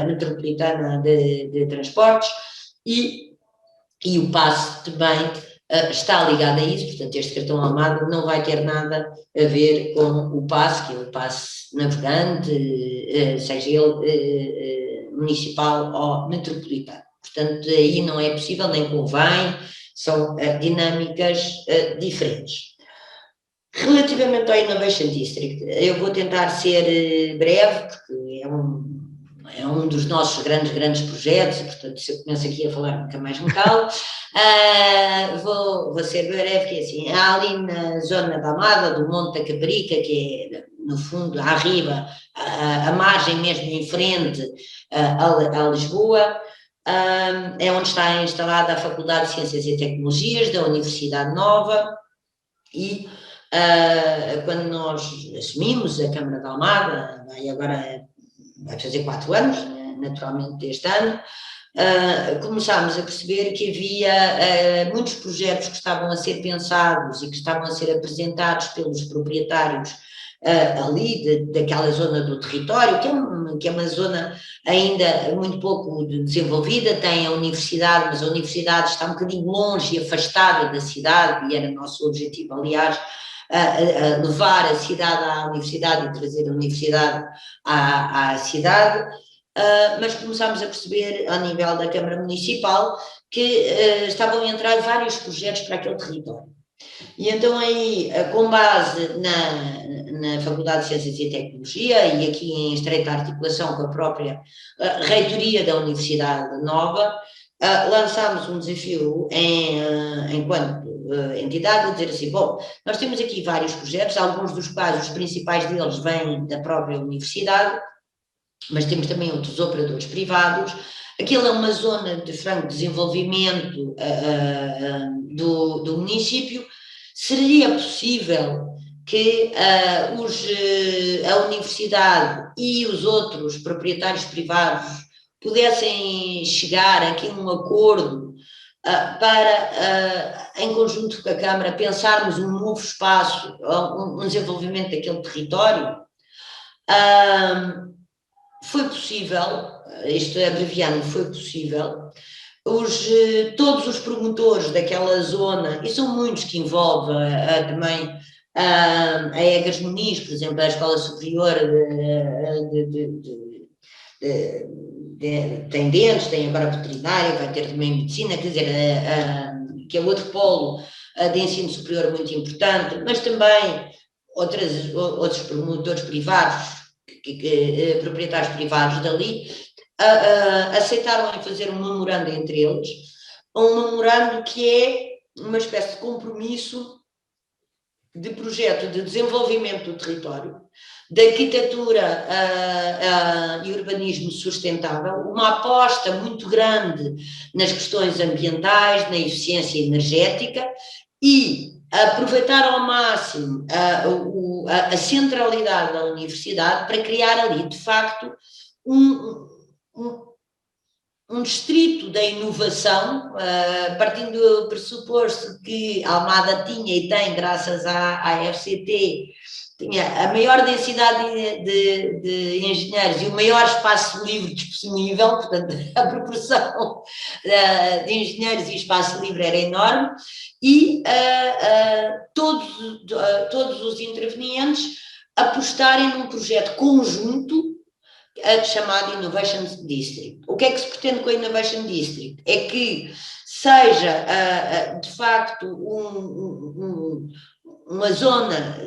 metropolitana de transportes, e o PASS também está ligado a isso. Portanto, este cartão Almada não vai ter nada a ver com o PASS, que é o PASS navegante, seja ele municipal ou metropolitano. Portanto, aí não é possível, nem convém, são dinâmicas diferentes. Relativamente ao Innovation District, eu vou tentar ser breve, porque é um dos nossos grandes projetos, e, portanto, se eu começo aqui a falar, nunca mais me calo. Vou ser breve, que é assim, há ali na zona da Almada, do Monte da Caparica, que é no fundo, à riba, a margem mesmo em frente a Lisboa, é onde está instalada a Faculdade de Ciências e Tecnologias da Universidade Nova, e quando nós assumimos a Câmara de Almada, vai fazer 4 anos, naturalmente este ano, começámos a perceber que havia muitos projetos que estavam a ser pensados e que estavam a ser apresentados pelos proprietários ali daquela zona do território, que é uma zona ainda muito pouco desenvolvida, tem a universidade, mas a universidade está um bocadinho longe e afastada da cidade, e era nosso objetivo, aliás, levar a cidade à universidade e trazer a universidade à cidade. Mas começámos a perceber, ao nível da Câmara Municipal, que estavam a entrar vários projetos para aquele território. E então aí, com base na Faculdade de Ciências e Tecnologia, e aqui em estreita articulação com a própria reitoria da Universidade Nova, lançámos um desafio enquanto entidade, de dizer assim, bom, nós temos aqui vários projetos, alguns dos quais, os principais deles, vêm da própria universidade, mas temos também outros operadores privados. Aquilo é uma zona de franco desenvolvimento do município. Seria possível que a universidade e os outros proprietários privados pudessem chegar aqui a um acordo para, em conjunto com a Câmara, pensarmos um novo espaço, um desenvolvimento daquele território? Foi possível, isto é abreviando, foi possível. Todos os promotores daquela zona, e são muitos que envolvem também a Egas Muniz, por exemplo, a Escola Superior tem dentes, tem agora veterinária, vai ter também medicina, quer dizer, que é outro polo de ensino superior muito importante, mas também outros promotores privados, proprietários privados dali, aceitaram em fazer um memorando entre eles, um memorando que é uma espécie de compromisso de projeto de desenvolvimento do território, de arquitetura e urbanismo sustentável, uma aposta muito grande nas questões ambientais, na eficiência energética, e aproveitar ao máximo a centralidade da universidade para criar ali, de facto, um distrito da inovação, partindo do pressuposto que Almada tinha e tem, graças à FCT, tinha a maior densidade de engenheiros e o maior espaço livre disponível, portanto, a proporção de engenheiros e espaço livre era enorme, e todos os intervenientes apostarem num projeto conjunto chamado Innovation District. O que é que se pretende com a Innovation District? É que seja, de facto, uma zona,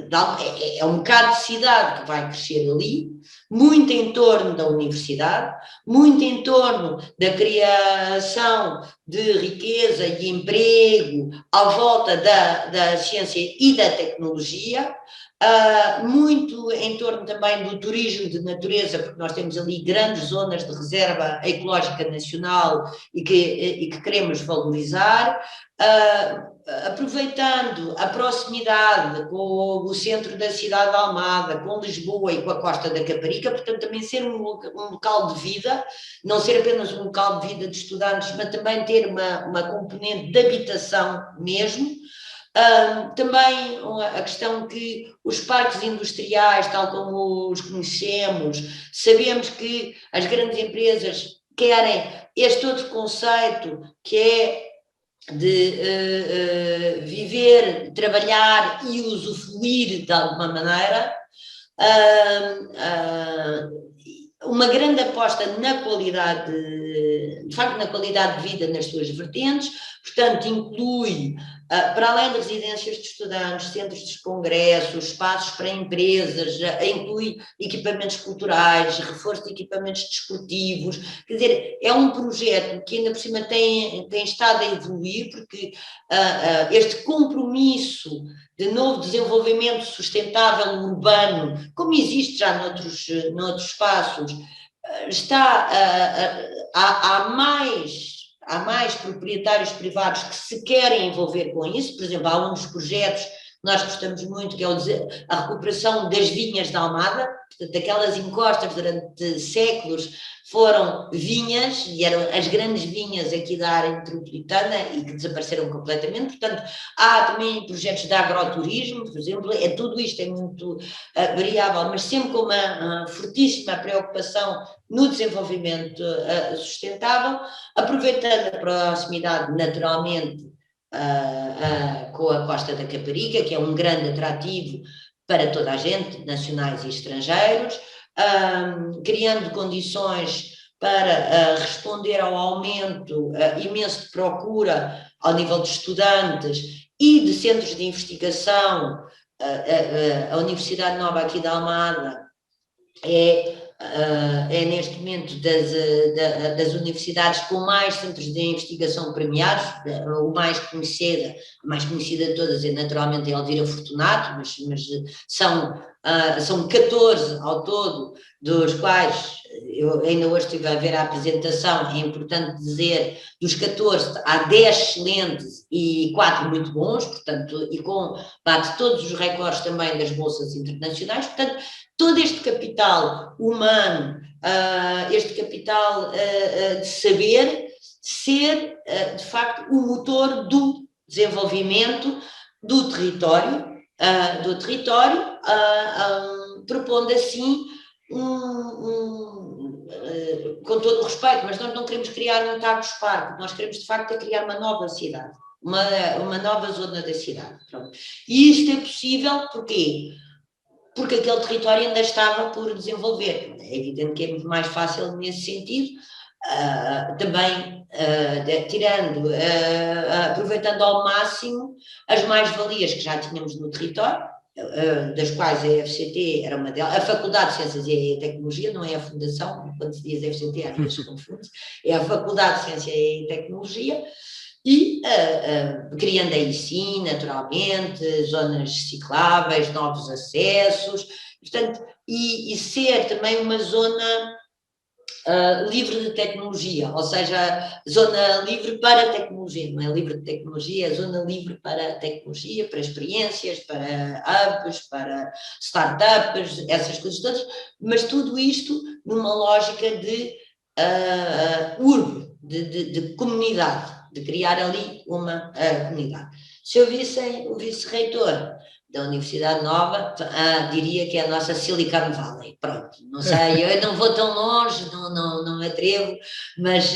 é um bocado de cidade que vai crescer ali, muito em torno da universidade, muito em torno da criação de riqueza e emprego à volta da ciência e da tecnologia, muito em torno também do turismo de natureza, porque nós temos ali grandes zonas de reserva ecológica nacional e que queremos valorizar, aproveitando a proximidade com o centro da cidade de Almada, com Lisboa e com a Costa da Caparica, portanto também ser um local de vida, não ser apenas um local de vida de estudantes, mas também ter uma componente de habitação mesmo. Também a questão que os parques industriais, tal como os conhecemos, sabemos que as grandes empresas querem este outro conceito que é de viver, trabalhar e usufruir de alguma maneira, uma grande aposta na qualidade, de facto, na qualidade de vida nas suas vertentes, portanto, inclui, para além de residências de estudantes, centros de congressos, espaços para empresas, inclui equipamentos culturais, reforço de equipamentos desportivos, quer dizer, é um projeto que ainda por cima tem estado a evoluir, porque este compromisso de novo desenvolvimento sustentável urbano, como existe já noutros espaços, há mais proprietários privados que se querem envolver com isso. Por exemplo, há um dos projetos que nós gostamos muito, que é a recuperação das vinhas da Almada. Portanto, aquelas encostas durante séculos foram vinhas, e eram as grandes vinhas aqui da área metropolitana e que desapareceram completamente. Portanto, há também projetos de agroturismo, por exemplo. Tudo isto é muito variável, mas sempre com uma fortíssima preocupação no desenvolvimento sustentável, aproveitando a proximidade naturalmente com a Costa da Caparica, que é um grande atrativo para toda a gente, nacionais e estrangeiros, criando condições para responder ao aumento imenso de procura ao nível de estudantes e de centros de investigação. A Universidade Nova aqui da Almada é neste momento das universidades com mais centros de investigação premiados. O mais conhecida, a mais conhecida de todas é naturalmente a Elvira Fortunato, mas são 14 ao todo, dos quais eu ainda hoje estive a ver a apresentação. É importante dizer, dos 14 há 10 excelentes e 4 muito bons, portanto, e bate todos os recordes também das bolsas internacionais. Portanto, todo este capital humano, este capital de saber, ser de facto o motor do desenvolvimento do território, propondo assim, com todo o respeito, mas nós não queremos criar um Tagus Park, nós queremos de facto criar uma nova cidade, uma nova zona da cidade. Pronto. E isto é possível porquê? Porque aquele território ainda estava por desenvolver. É evidente que é muito mais fácil nesse sentido, também aproveitando ao máximo as mais-valias que já tínhamos no território, das quais a FCT era uma delas. A Faculdade de Ciências e Tecnologia, não é a Fundação, quando se diz FCT às vezes confunde-se, é a Faculdade de Ciências e Tecnologia, e criando aí sim, naturalmente, zonas cicláveis, novos acessos, portanto, e ser também uma zona livre de tecnologia, ou seja, zona livre para a tecnologia, não é livre de tecnologia, é zona livre para a tecnologia, para experiências, para hubs, para startups, essas coisas todas, mas tudo isto numa lógica de urbe, de comunidade, de criar ali uma comunidade. Se eu vissem o vice-reitor da Universidade Nova, diria que é a nossa Silicon Valley. Pronto, não sei, eu não vou tão longe, não me atrevo, mas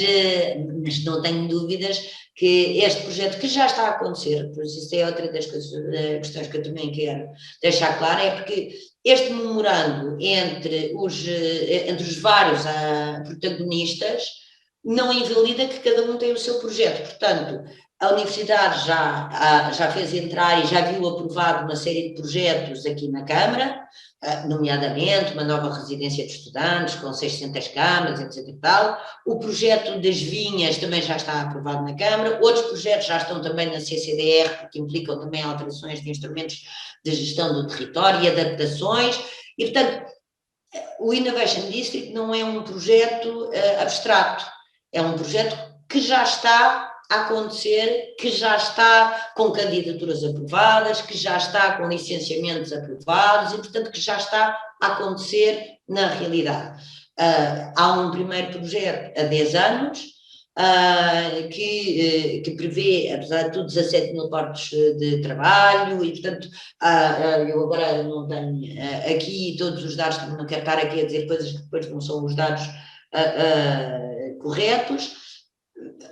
não tenho dúvidas que este projeto, que já está a acontecer, por isso é outra das questões que eu também quero deixar clara, é porque este memorando entre os vários protagonistas não invalida que cada um tem o seu projeto. Portanto, a Universidade já fez entrar e já viu aprovado uma série de projetos aqui na Câmara, nomeadamente uma nova residência de estudantes com 600 camas, etc. e tal. O projeto das vinhas também já está aprovado na Câmara. Outros projetos já estão também na CCDR, porque implicam também alterações de instrumentos de gestão do território e adaptações. E, portanto, o Innovation District não é um projeto abstrato, é um projeto que já está a acontecer, que já está com candidaturas aprovadas, que já está com licenciamentos aprovados e, portanto, que já está a acontecer na realidade. Há um primeiro projeto há 10 anos que prevê, apesar de tudo, 17 mil postos de trabalho e, portanto, eu agora não tenho aqui todos os dados, não quero estar aqui a dizer coisas que depois não são os dados corretos.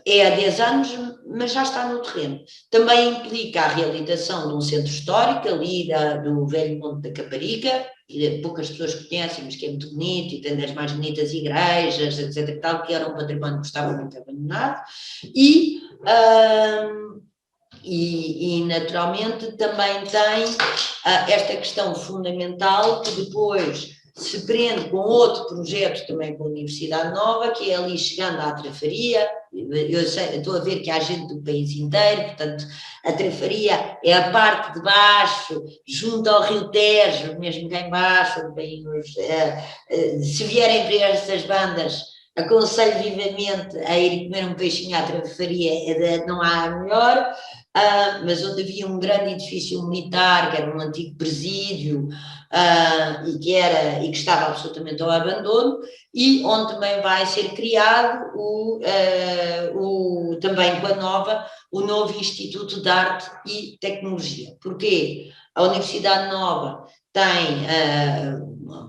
É há 10 anos, mas já está no terreno. Também implica a reabilitação de um centro histórico ali do velho Monte da Caparica, que poucas pessoas conhecem, mas que é muito bonito e tem das mais bonitas igrejas, etc. Tal, que era um património que estava muito abandonado. E naturalmente também tem esta questão fundamental que depois se prende com outro projeto também com a Universidade Nova, que é ali chegando à Trafaria. Eu sei, estou a ver que há gente do país inteiro, portanto, a Trafaria é a parte de baixo, junto ao Rio Tejo, mesmo cá em baixo, se vierem para estas bandas, aconselho vivamente a ir comer um peixinho à Trafaria, não há melhor. Mas onde havia um grande edifício militar, que era um antigo presídio, e que estava absolutamente ao abandono, e onde também vai ser criado também com a Nova, o novo Instituto de Arte e Tecnologia. Porquê? A Universidade Nova tem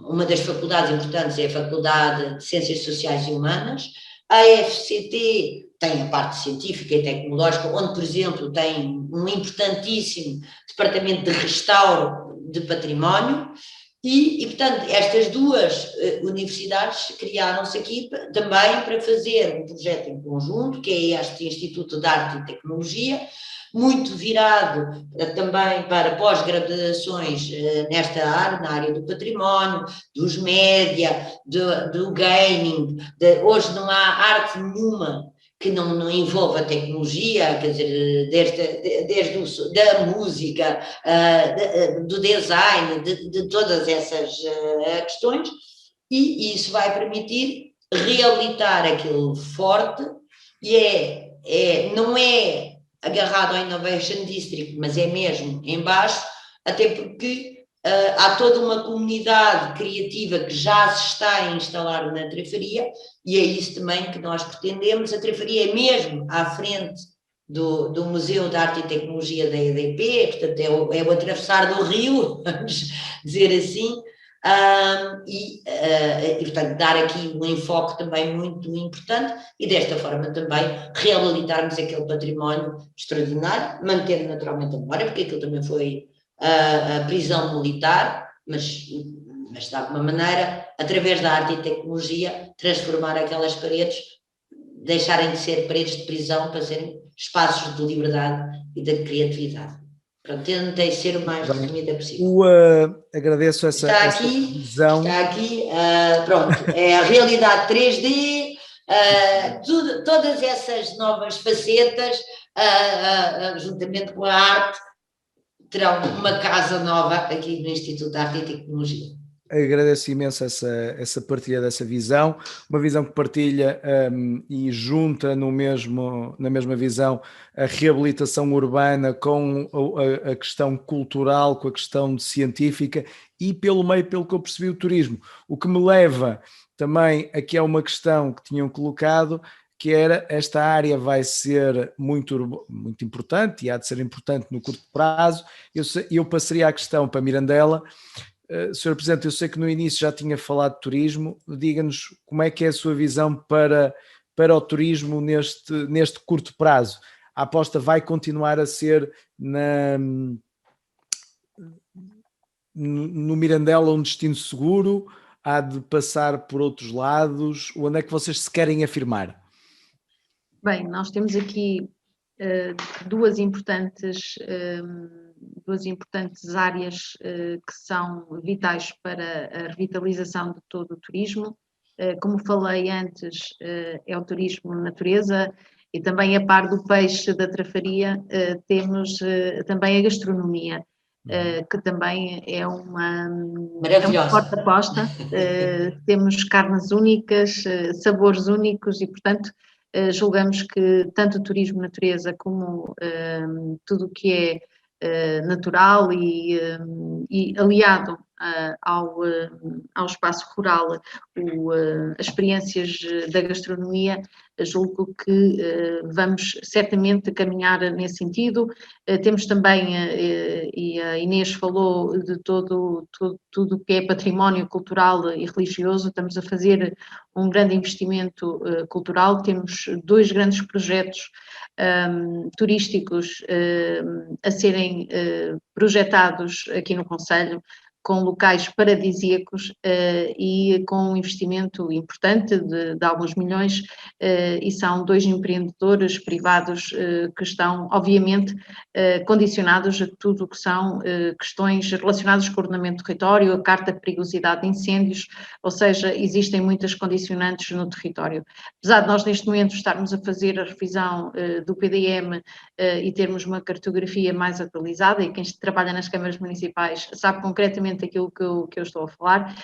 uma das faculdades importantes, é a Faculdade de Ciências Sociais e Humanas. A FCT tem a parte científica e tecnológica, onde, por exemplo, tem um importantíssimo departamento de restauro de património, e portanto, estas duas universidades criaram-se aqui também para fazer um projeto em conjunto, que é este Instituto de Arte e Tecnologia, muito virado também para pós-graduações nesta área, na área do património, dos média, do gaming. Hoje não há arte nenhuma que não envolva a tecnologia, quer dizer, desde da música, do design, de todas essas questões, e isso vai permitir reabilitar aquilo forte, e não é agarrado ao Innovation District, mas é mesmo em baixo, até porque há toda uma comunidade criativa que já se está a instalar na Trafaria, e é isso também que nós pretendemos. A Trafaria é mesmo à frente do Museu de Arte e Tecnologia da EDP, portanto é o atravessar do rio, vamos dizer assim, e portanto dar aqui um enfoque também muito importante, e desta forma também reabilitarmos aquele património extraordinário, mantendo naturalmente a memória, porque aquilo também foi a prisão militar, mas de alguma maneira, através da arte e tecnologia, transformar aquelas paredes, deixarem de ser paredes de prisão para serem espaços de liberdade e de criatividade. Pronto, tentei ser o mais resumida possível. Agradeço essa visão. Está aqui, pronto, é a realidade 3D, todas essas novas facetas, juntamente com a arte, terão uma casa nova aqui no Instituto de Arte e Tecnologia. Agradeço imenso essa partilha dessa visão, uma visão que partilha e junta na mesma visão a reabilitação urbana com a questão cultural, com a questão científica e pelo meio, pelo que eu percebi, o turismo. O que me leva também aqui a uma questão que tinham colocado, que era: esta área vai ser muito importante e há de ser importante no curto prazo. Eu passaria a questão para Mirandela. Sr. Presidente, eu sei que no início já tinha falado de turismo, diga-nos como é que é a sua visão para o turismo neste curto prazo. A aposta vai continuar a ser no Mirandela um destino seguro? Há de passar por outros lados? Onde é que vocês se querem afirmar? Bem, nós temos aqui duas importantes áreas que são vitais para a revitalização de todo o turismo. Como falei antes, é o turismo natureza, e também a par do peixe da Trafaria temos também a gastronomia, que também é uma forte aposta. Temos carnes únicas, sabores únicos, e portanto julgamos que tanto o turismo natureza como tudo o que é natural e aliado ao espaço rural, as experiências da gastronomia, julgo que vamos certamente caminhar nesse sentido. Temos também, e a Inês falou de tudo o que é património cultural e religioso. Estamos a fazer um grande investimento cultural. Temos 2 grandes projetos turísticos a serem projetados aqui no Concelho, com locais paradisíacos e com um investimento importante de alguns milhões, e são 2 empreendedores privados que estão, obviamente, condicionados a tudo o que são questões relacionadas com o ordenamento do território, a carta de perigosidade de incêndios, ou seja, existem muitas condicionantes no território. Apesar de nós neste momento estarmos a fazer a revisão do PDM e termos uma cartografia mais atualizada, e quem trabalha nas câmaras municipais sabe concretamente aquilo que eu estou a falar,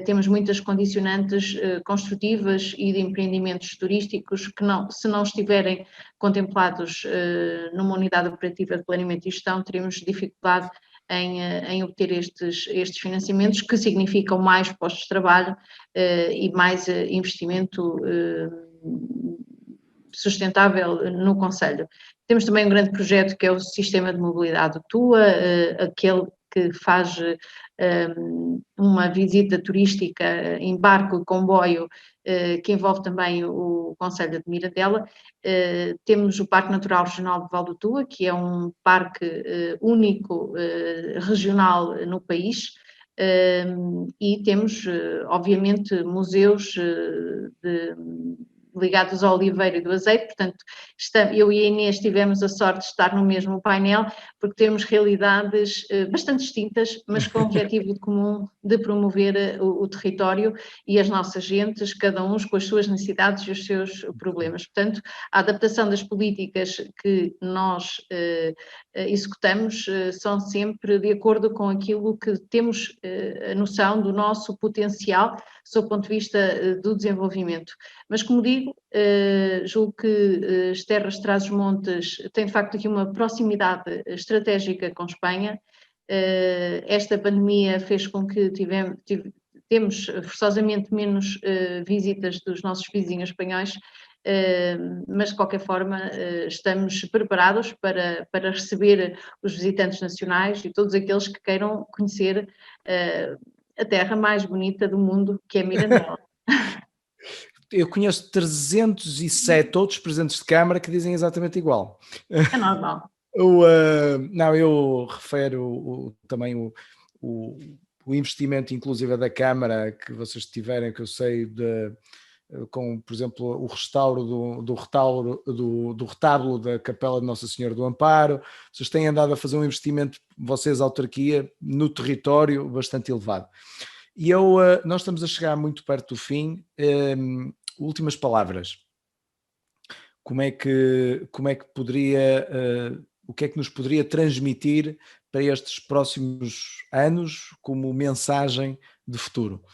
temos muitas condicionantes construtivas e de empreendimentos turísticos que se não estiverem contemplados numa unidade operativa de planeamento e gestão, teremos dificuldade em obter estes financiamentos, que significam mais postos de trabalho e mais investimento sustentável no concelho. Temos também um grande projeto que é o Sistema de Mobilidade TUA, aquele que faz uma visita turística em barco e comboio, que envolve também o concelho de Mirandela. Temos o Parque Natural Regional de Val do Tua, que é um parque único regional no país, e temos, obviamente, museus ligados ao oliveira e do azeite, portanto, eu e a Inês tivemos a sorte de estar no mesmo painel, porque temos realidades bastante distintas, mas com o objetivo comum de promover o território e as nossas gentes, cada um com as suas necessidades e os seus problemas. Portanto, a adaptação das políticas que nós executamos são sempre de acordo com aquilo que temos a noção do nosso potencial, sob o ponto de vista do desenvolvimento. Mas, como digo, julgo que as terras de Trás-os-Montes têm, de facto, aqui uma proximidade estratégica com Espanha. Esta pandemia fez com que temos forçosamente menos visitas dos nossos vizinhos espanhóis, mas de qualquer forma estamos preparados para receber os visitantes nacionais e todos aqueles que queiram conhecer a terra mais bonita do mundo, que é Mirandela. Eu conheço 307 outros presidentes de Câmara que dizem exatamente igual. É normal. Não, eu refiro também o investimento inclusive da Câmara que vocês tiverem, que eu sei com, por exemplo, o restauro do retábulo da Capela de Nossa Senhora do Amparo. Vocês têm andado a fazer um investimento, vocês, a autarquia, no território bastante elevado. E nós estamos a chegar muito perto do fim. Últimas palavras. Como é que poderia, o que é que nos poderia transmitir para estes próximos anos como mensagem de futuro?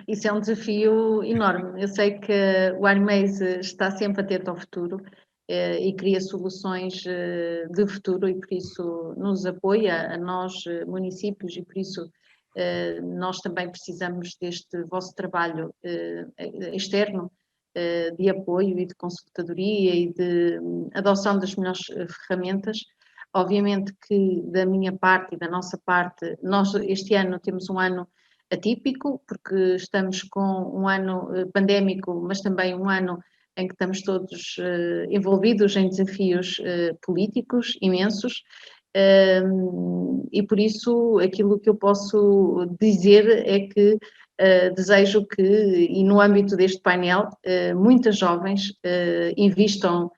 Isso é um desafio enorme. Eu sei que o Armaze está sempre atento ao futuro e cria soluções de futuro, e por isso nos apoia a nós, municípios, e por isso nós também precisamos deste vosso trabalho externo de apoio e de consultadoria e de adoção das melhores ferramentas. Obviamente que da minha parte e da nossa parte, nós este ano temos um ano atípico, porque estamos com um ano pandémico, mas também um ano em que estamos todos envolvidos em desafios políticos imensos, e por isso aquilo que eu posso dizer é que desejo que, e no âmbito deste painel, muitas jovens invistam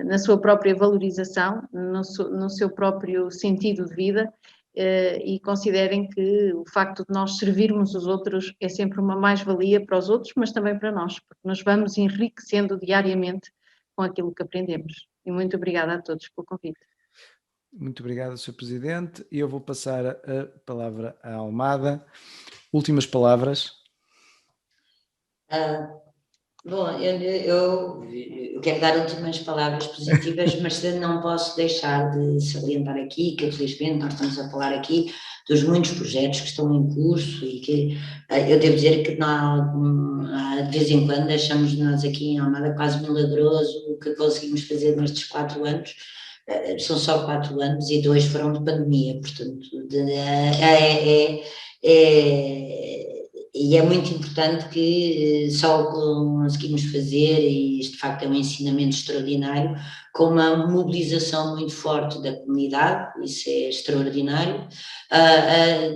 na sua própria valorização, no seu próprio sentido de vida, e considerem que o facto de nós servirmos os outros é sempre uma mais-valia para os outros, mas também para nós, porque nós vamos enriquecendo diariamente com aquilo que aprendemos. E muito obrigada a todos pelo convite. Muito obrigado, Sr. Presidente. E eu vou passar a palavra à Almada. Últimas palavras. Bom, eu quero dar últimas palavras positivas, mas não posso deixar de salientar aqui que, felizmente, nós estamos a falar aqui dos muitos projetos que estão em curso e que eu devo dizer que de vez em quando deixamos nós aqui em Almada quase milagroso o que conseguimos fazer nestes 4 anos. São só 4 anos e 2 foram de pandemia, portanto E é muito importante que só conseguimos fazer, e isto de facto é um ensinamento extraordinário, com uma mobilização muito forte da comunidade, isso é extraordinário,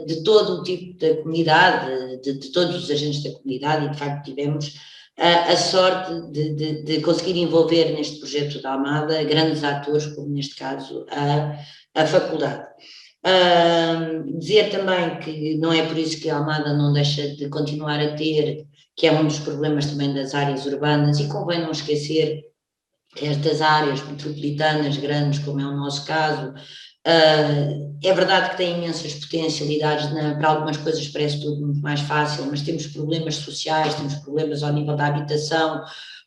de todo o tipo da comunidade, de todos os agentes da comunidade, e de facto tivemos a sorte de conseguir envolver neste projeto da Almada grandes atores, como neste caso a faculdade. Dizer também que não é por isso que a Almada não deixa de continuar a ter, que é um dos problemas também das áreas urbanas, e convém não esquecer que estas áreas metropolitanas grandes, como é o nosso caso, é verdade que têm imensas potencialidades, para algumas coisas parece tudo muito mais fácil, mas temos problemas sociais, temos problemas ao nível da habitação,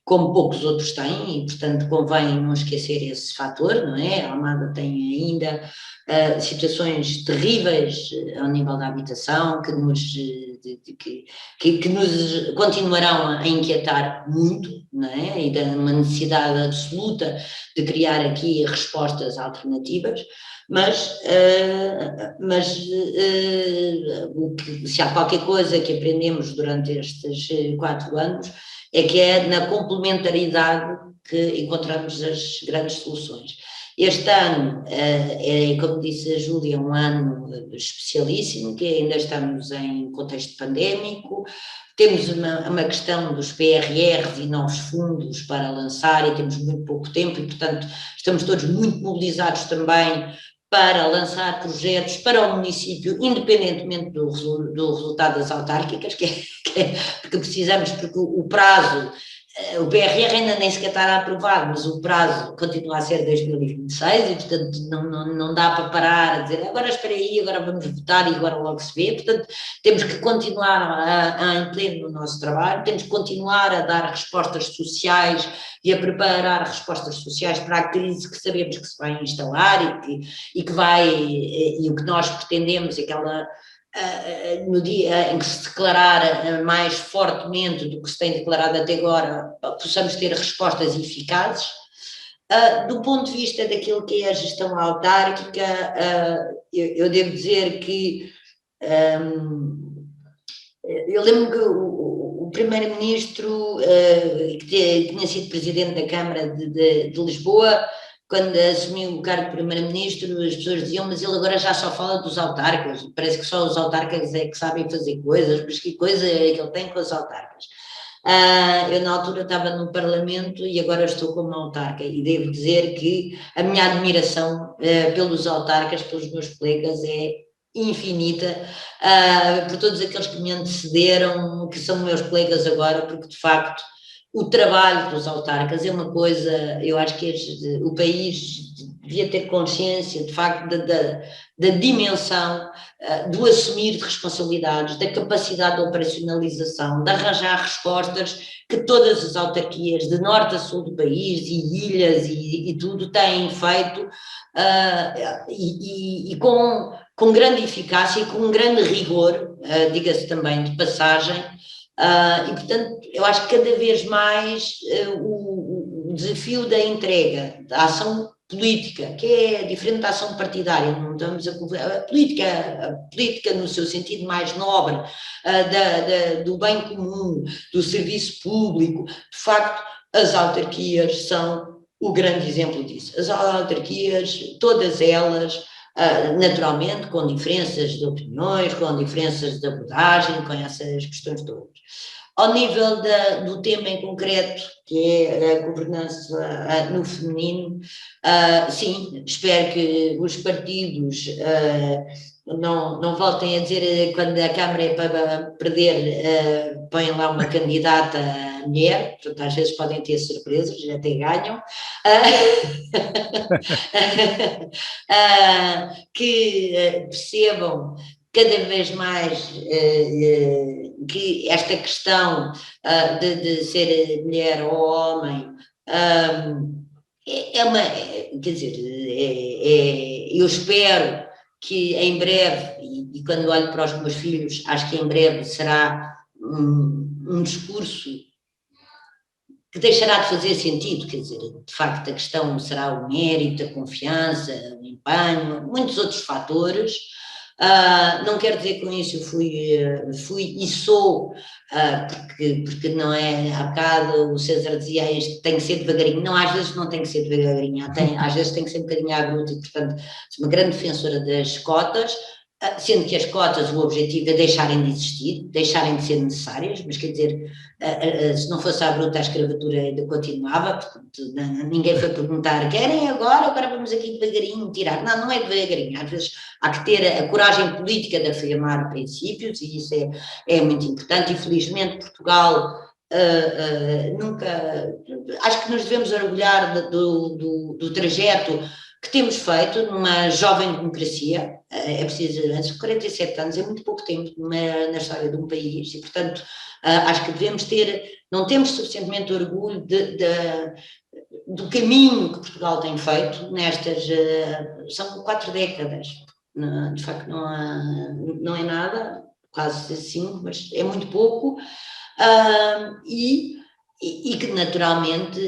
como poucos outros têm, e portanto convém não esquecer esse fator, não é? A Almada tem ainda situações terríveis ao nível da habitação que nos continuarão a inquietar muito, não é? E da uma necessidade absoluta de criar aqui respostas alternativas, mas se há qualquer coisa que aprendemos durante estes 4 anos é que é na complementaridade que encontramos as grandes soluções. Este ano é, como disse a Júlia, um ano especialíssimo, que ainda estamos em contexto pandémico, temos uma questão dos PRRs e novos fundos para lançar e temos muito pouco tempo e, portanto, estamos todos muito mobilizados também para lançar projetos para o município, independentemente do resultado das autárquicas, porque precisamos, porque o prazo, o PRR ainda nem sequer está aprovado, mas o prazo continua a ser 2026 e, portanto, não dá para parar a dizer agora espera aí, agora vamos votar e agora logo se vê. Portanto, temos que continuar em pleno no nosso trabalho, temos que continuar a dar respostas sociais e a preparar respostas sociais para a crise que sabemos que se vai instalar e o que nós pretendemos é que ela, no dia em que se declarar mais fortemente do que se tem declarado até agora, possamos ter respostas eficazes. Do ponto de vista daquilo que é a gestão autárquica, eu devo dizer que eu lembro que o primeiro-ministro, que tinha sido presidente da Câmara de Lisboa, quando assumiu o cargo de primeiro-ministro, as pessoas diziam, mas ele agora já só fala dos autarcas, parece que só os autarcas é que sabem fazer coisas, mas que coisa é que ele tem com os autarcas? Eu na altura estava no Parlamento e agora estou como autarca e devo dizer que a minha admiração pelos autarcas, pelos meus colegas é infinita, por todos aqueles que me antecederam, que são meus colegas agora, porque de facto o trabalho dos autarcas é uma coisa, eu acho que o país devia ter consciência de facto da dimensão, do assumir de responsabilidades, da capacidade de operacionalização, de arranjar respostas que todas as autarquias de norte a sul do país e ilhas e tudo têm feito e com grande eficácia e com grande rigor, diga-se também de passagem, e portanto eu acho que cada vez mais o desafio da entrega, da ação política, que é diferente da ação partidária, não estamos a política no seu sentido mais nobre, do bem comum, do serviço público, de facto as autarquias são o grande exemplo disso. As autarquias, todas elas, naturalmente com diferenças de opiniões, com diferenças de abordagem, com essas questões todas. Ao nível do tema em concreto, que é a governança no feminino, sim, espero que os partidos não voltem a dizer quando a Câmara é para perder, põem lá uma candidata mulher, portanto às vezes podem ter surpresas, até ganham, que percebam cada vez mais que esta questão de ser mulher ou homem quer dizer, eu espero que em breve, e quando olho para os meus filhos, acho que em breve será um discurso que deixará de fazer sentido, quer dizer, de facto a questão será o mérito, a confiança, o empenho, muitos outros fatores, Não quero dizer com isso eu fui e sou, porque não é, há bocado o César dizia isto, tem que ser devagarinho, não, às vezes não tem que ser devagarinho, às vezes tem que ser um bocadinho à bruta, e portanto sou uma grande defensora das cotas, sendo que as cotas, o objetivo é deixarem de existir, deixarem de ser necessárias, mas quer dizer, se não fosse à bruta a escravatura ainda continuava, portanto ninguém foi perguntar, querem agora vamos aqui devagarinho tirar, não é devagarinho, às vezes há que ter a coragem política de afirmar princípios, e isso é muito importante, e felizmente Portugal nunca, acho que nos devemos orgulhar do trajeto que temos feito numa jovem democracia. É preciso, 47 anos é muito pouco tempo na história de um país, e portanto acho que devemos não temos suficientemente orgulho do caminho que Portugal tem feito nestas, são 4 décadas, de facto não é nada, quase 5, mas é muito pouco, e que naturalmente,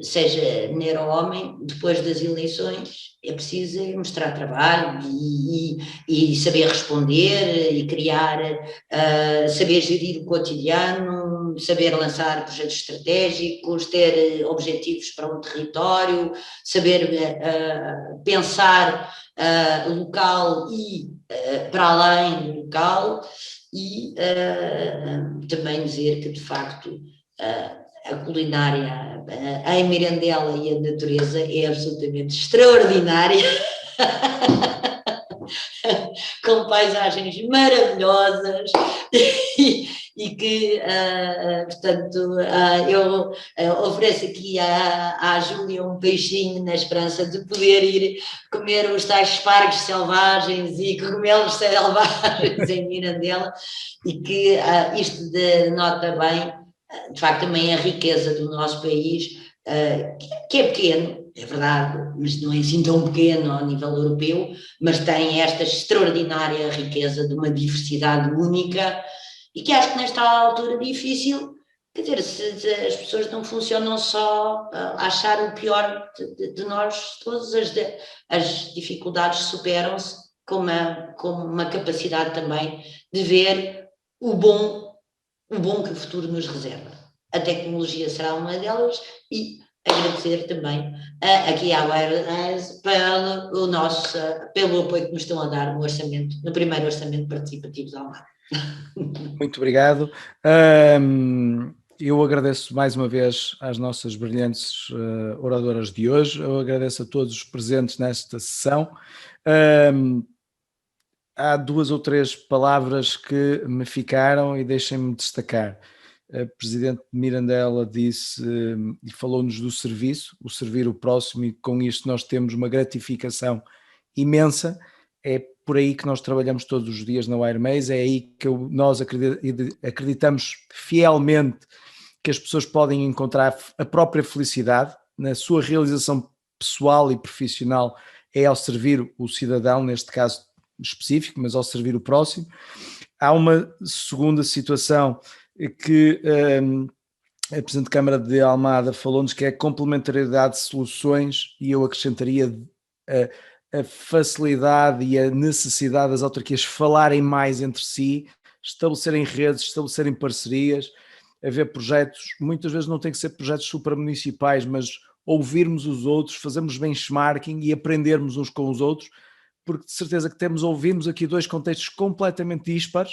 seja mulher ou homem, depois das eleições é preciso mostrar trabalho e saber responder e criar, saber gerir o cotidiano, saber lançar projetos estratégicos, ter objetivos para um território, saber pensar local e para além do local, e também dizer que de facto a culinária em Mirandela e a natureza é absolutamente extraordinária, com paisagens maravilhosas, e que, portanto, eu ofereço aqui à Júlia um peixinho na esperança de poder ir comer os tais espargos selvagens e cogumelos selvagens em Mirandela, e que isto denota bem, de facto, também a riqueza do nosso país, que é pequeno, é verdade, mas não é assim tão pequeno ao nível europeu, mas tem esta extraordinária riqueza de uma diversidade única, e que acho que nesta altura difícil, quer dizer, se as pessoas não funcionam só a achar o pior de nós, todas as dificuldades superam-se com uma capacidade também de ver o bom que o futuro nos reserva. A tecnologia será uma delas, e agradecer também aqui à Wireless pelo apoio que nos estão a dar no primeiro orçamento participativo da Almada. Muito obrigado. Eu agradeço mais uma vez às nossas brilhantes oradoras de hoje, eu agradeço a todos os presentes nesta sessão. Há 2 ou 3 palavras que me ficaram e deixem-me destacar. A Presidente de Mirandela disse e falou-nos do serviço, o servir o próximo, e com isto nós temos uma gratificação imensa. É por aí que nós trabalhamos todos os dias na WireMaze, é aí que nós acreditamos fielmente que as pessoas podem encontrar a própria felicidade na sua realização pessoal e profissional, é ao servir o cidadão, neste caso específico, mas ao servir o próximo. Há uma segunda situação que a Presidente de Câmara de Almada falou-nos, que é a complementariedade de soluções, e eu acrescentaria a facilidade e a necessidade das autarquias falarem mais entre si, estabelecerem redes, estabelecerem parcerias, haver projetos, muitas vezes não tem que ser projetos supramunicipais, mas ouvirmos os outros, fazermos benchmarking e aprendermos uns com os outros, porque de certeza que ouvimos aqui 2 contextos completamente dispares,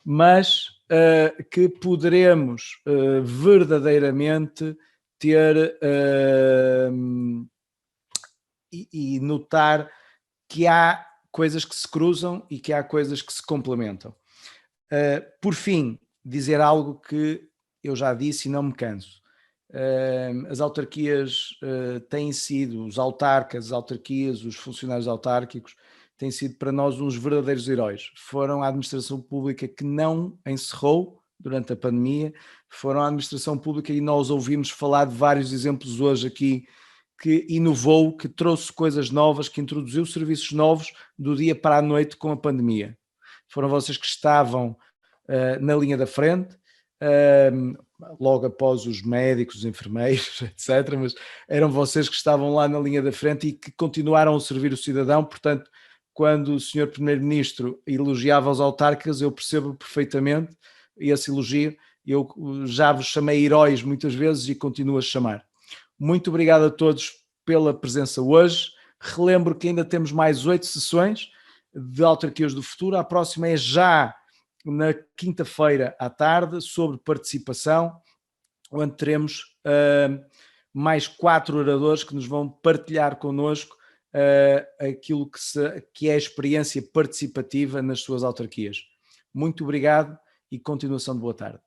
mas que poderemos verdadeiramente ter e notar que há coisas que se cruzam e que há coisas que se complementam. Por fim, dizer algo que eu já disse e não me canso. As autarquias têm sido, os autarcas, as autarquias, os funcionários autárquicos, têm sido para nós uns verdadeiros heróis. Foram a administração pública que não encerrou durante a pandemia, foram a administração pública, e nós ouvimos falar de vários exemplos hoje aqui, que inovou, que trouxe coisas novas, que introduziu serviços novos do dia para a noite com a pandemia. Foram vocês que estavam na linha da frente, logo após os médicos, os enfermeiros, etc., mas eram vocês que estavam lá na linha da frente e que continuaram a servir o cidadão. Portanto, quando o Sr. Primeiro-Ministro elogiava os autarcas, eu percebo perfeitamente esse elogio. Eu já vos chamei heróis muitas vezes e continuo a chamar. Muito obrigado a todos pela presença hoje. Relembro que ainda temos mais 8 sessões de Autarquias do Futuro. A próxima é já na quinta-feira à tarde, sobre participação, onde teremos mais 4 oradores que nos vão partilhar connosco aquilo que é a experiência participativa nas suas autarquias. Muito obrigado e continuação de boa tarde.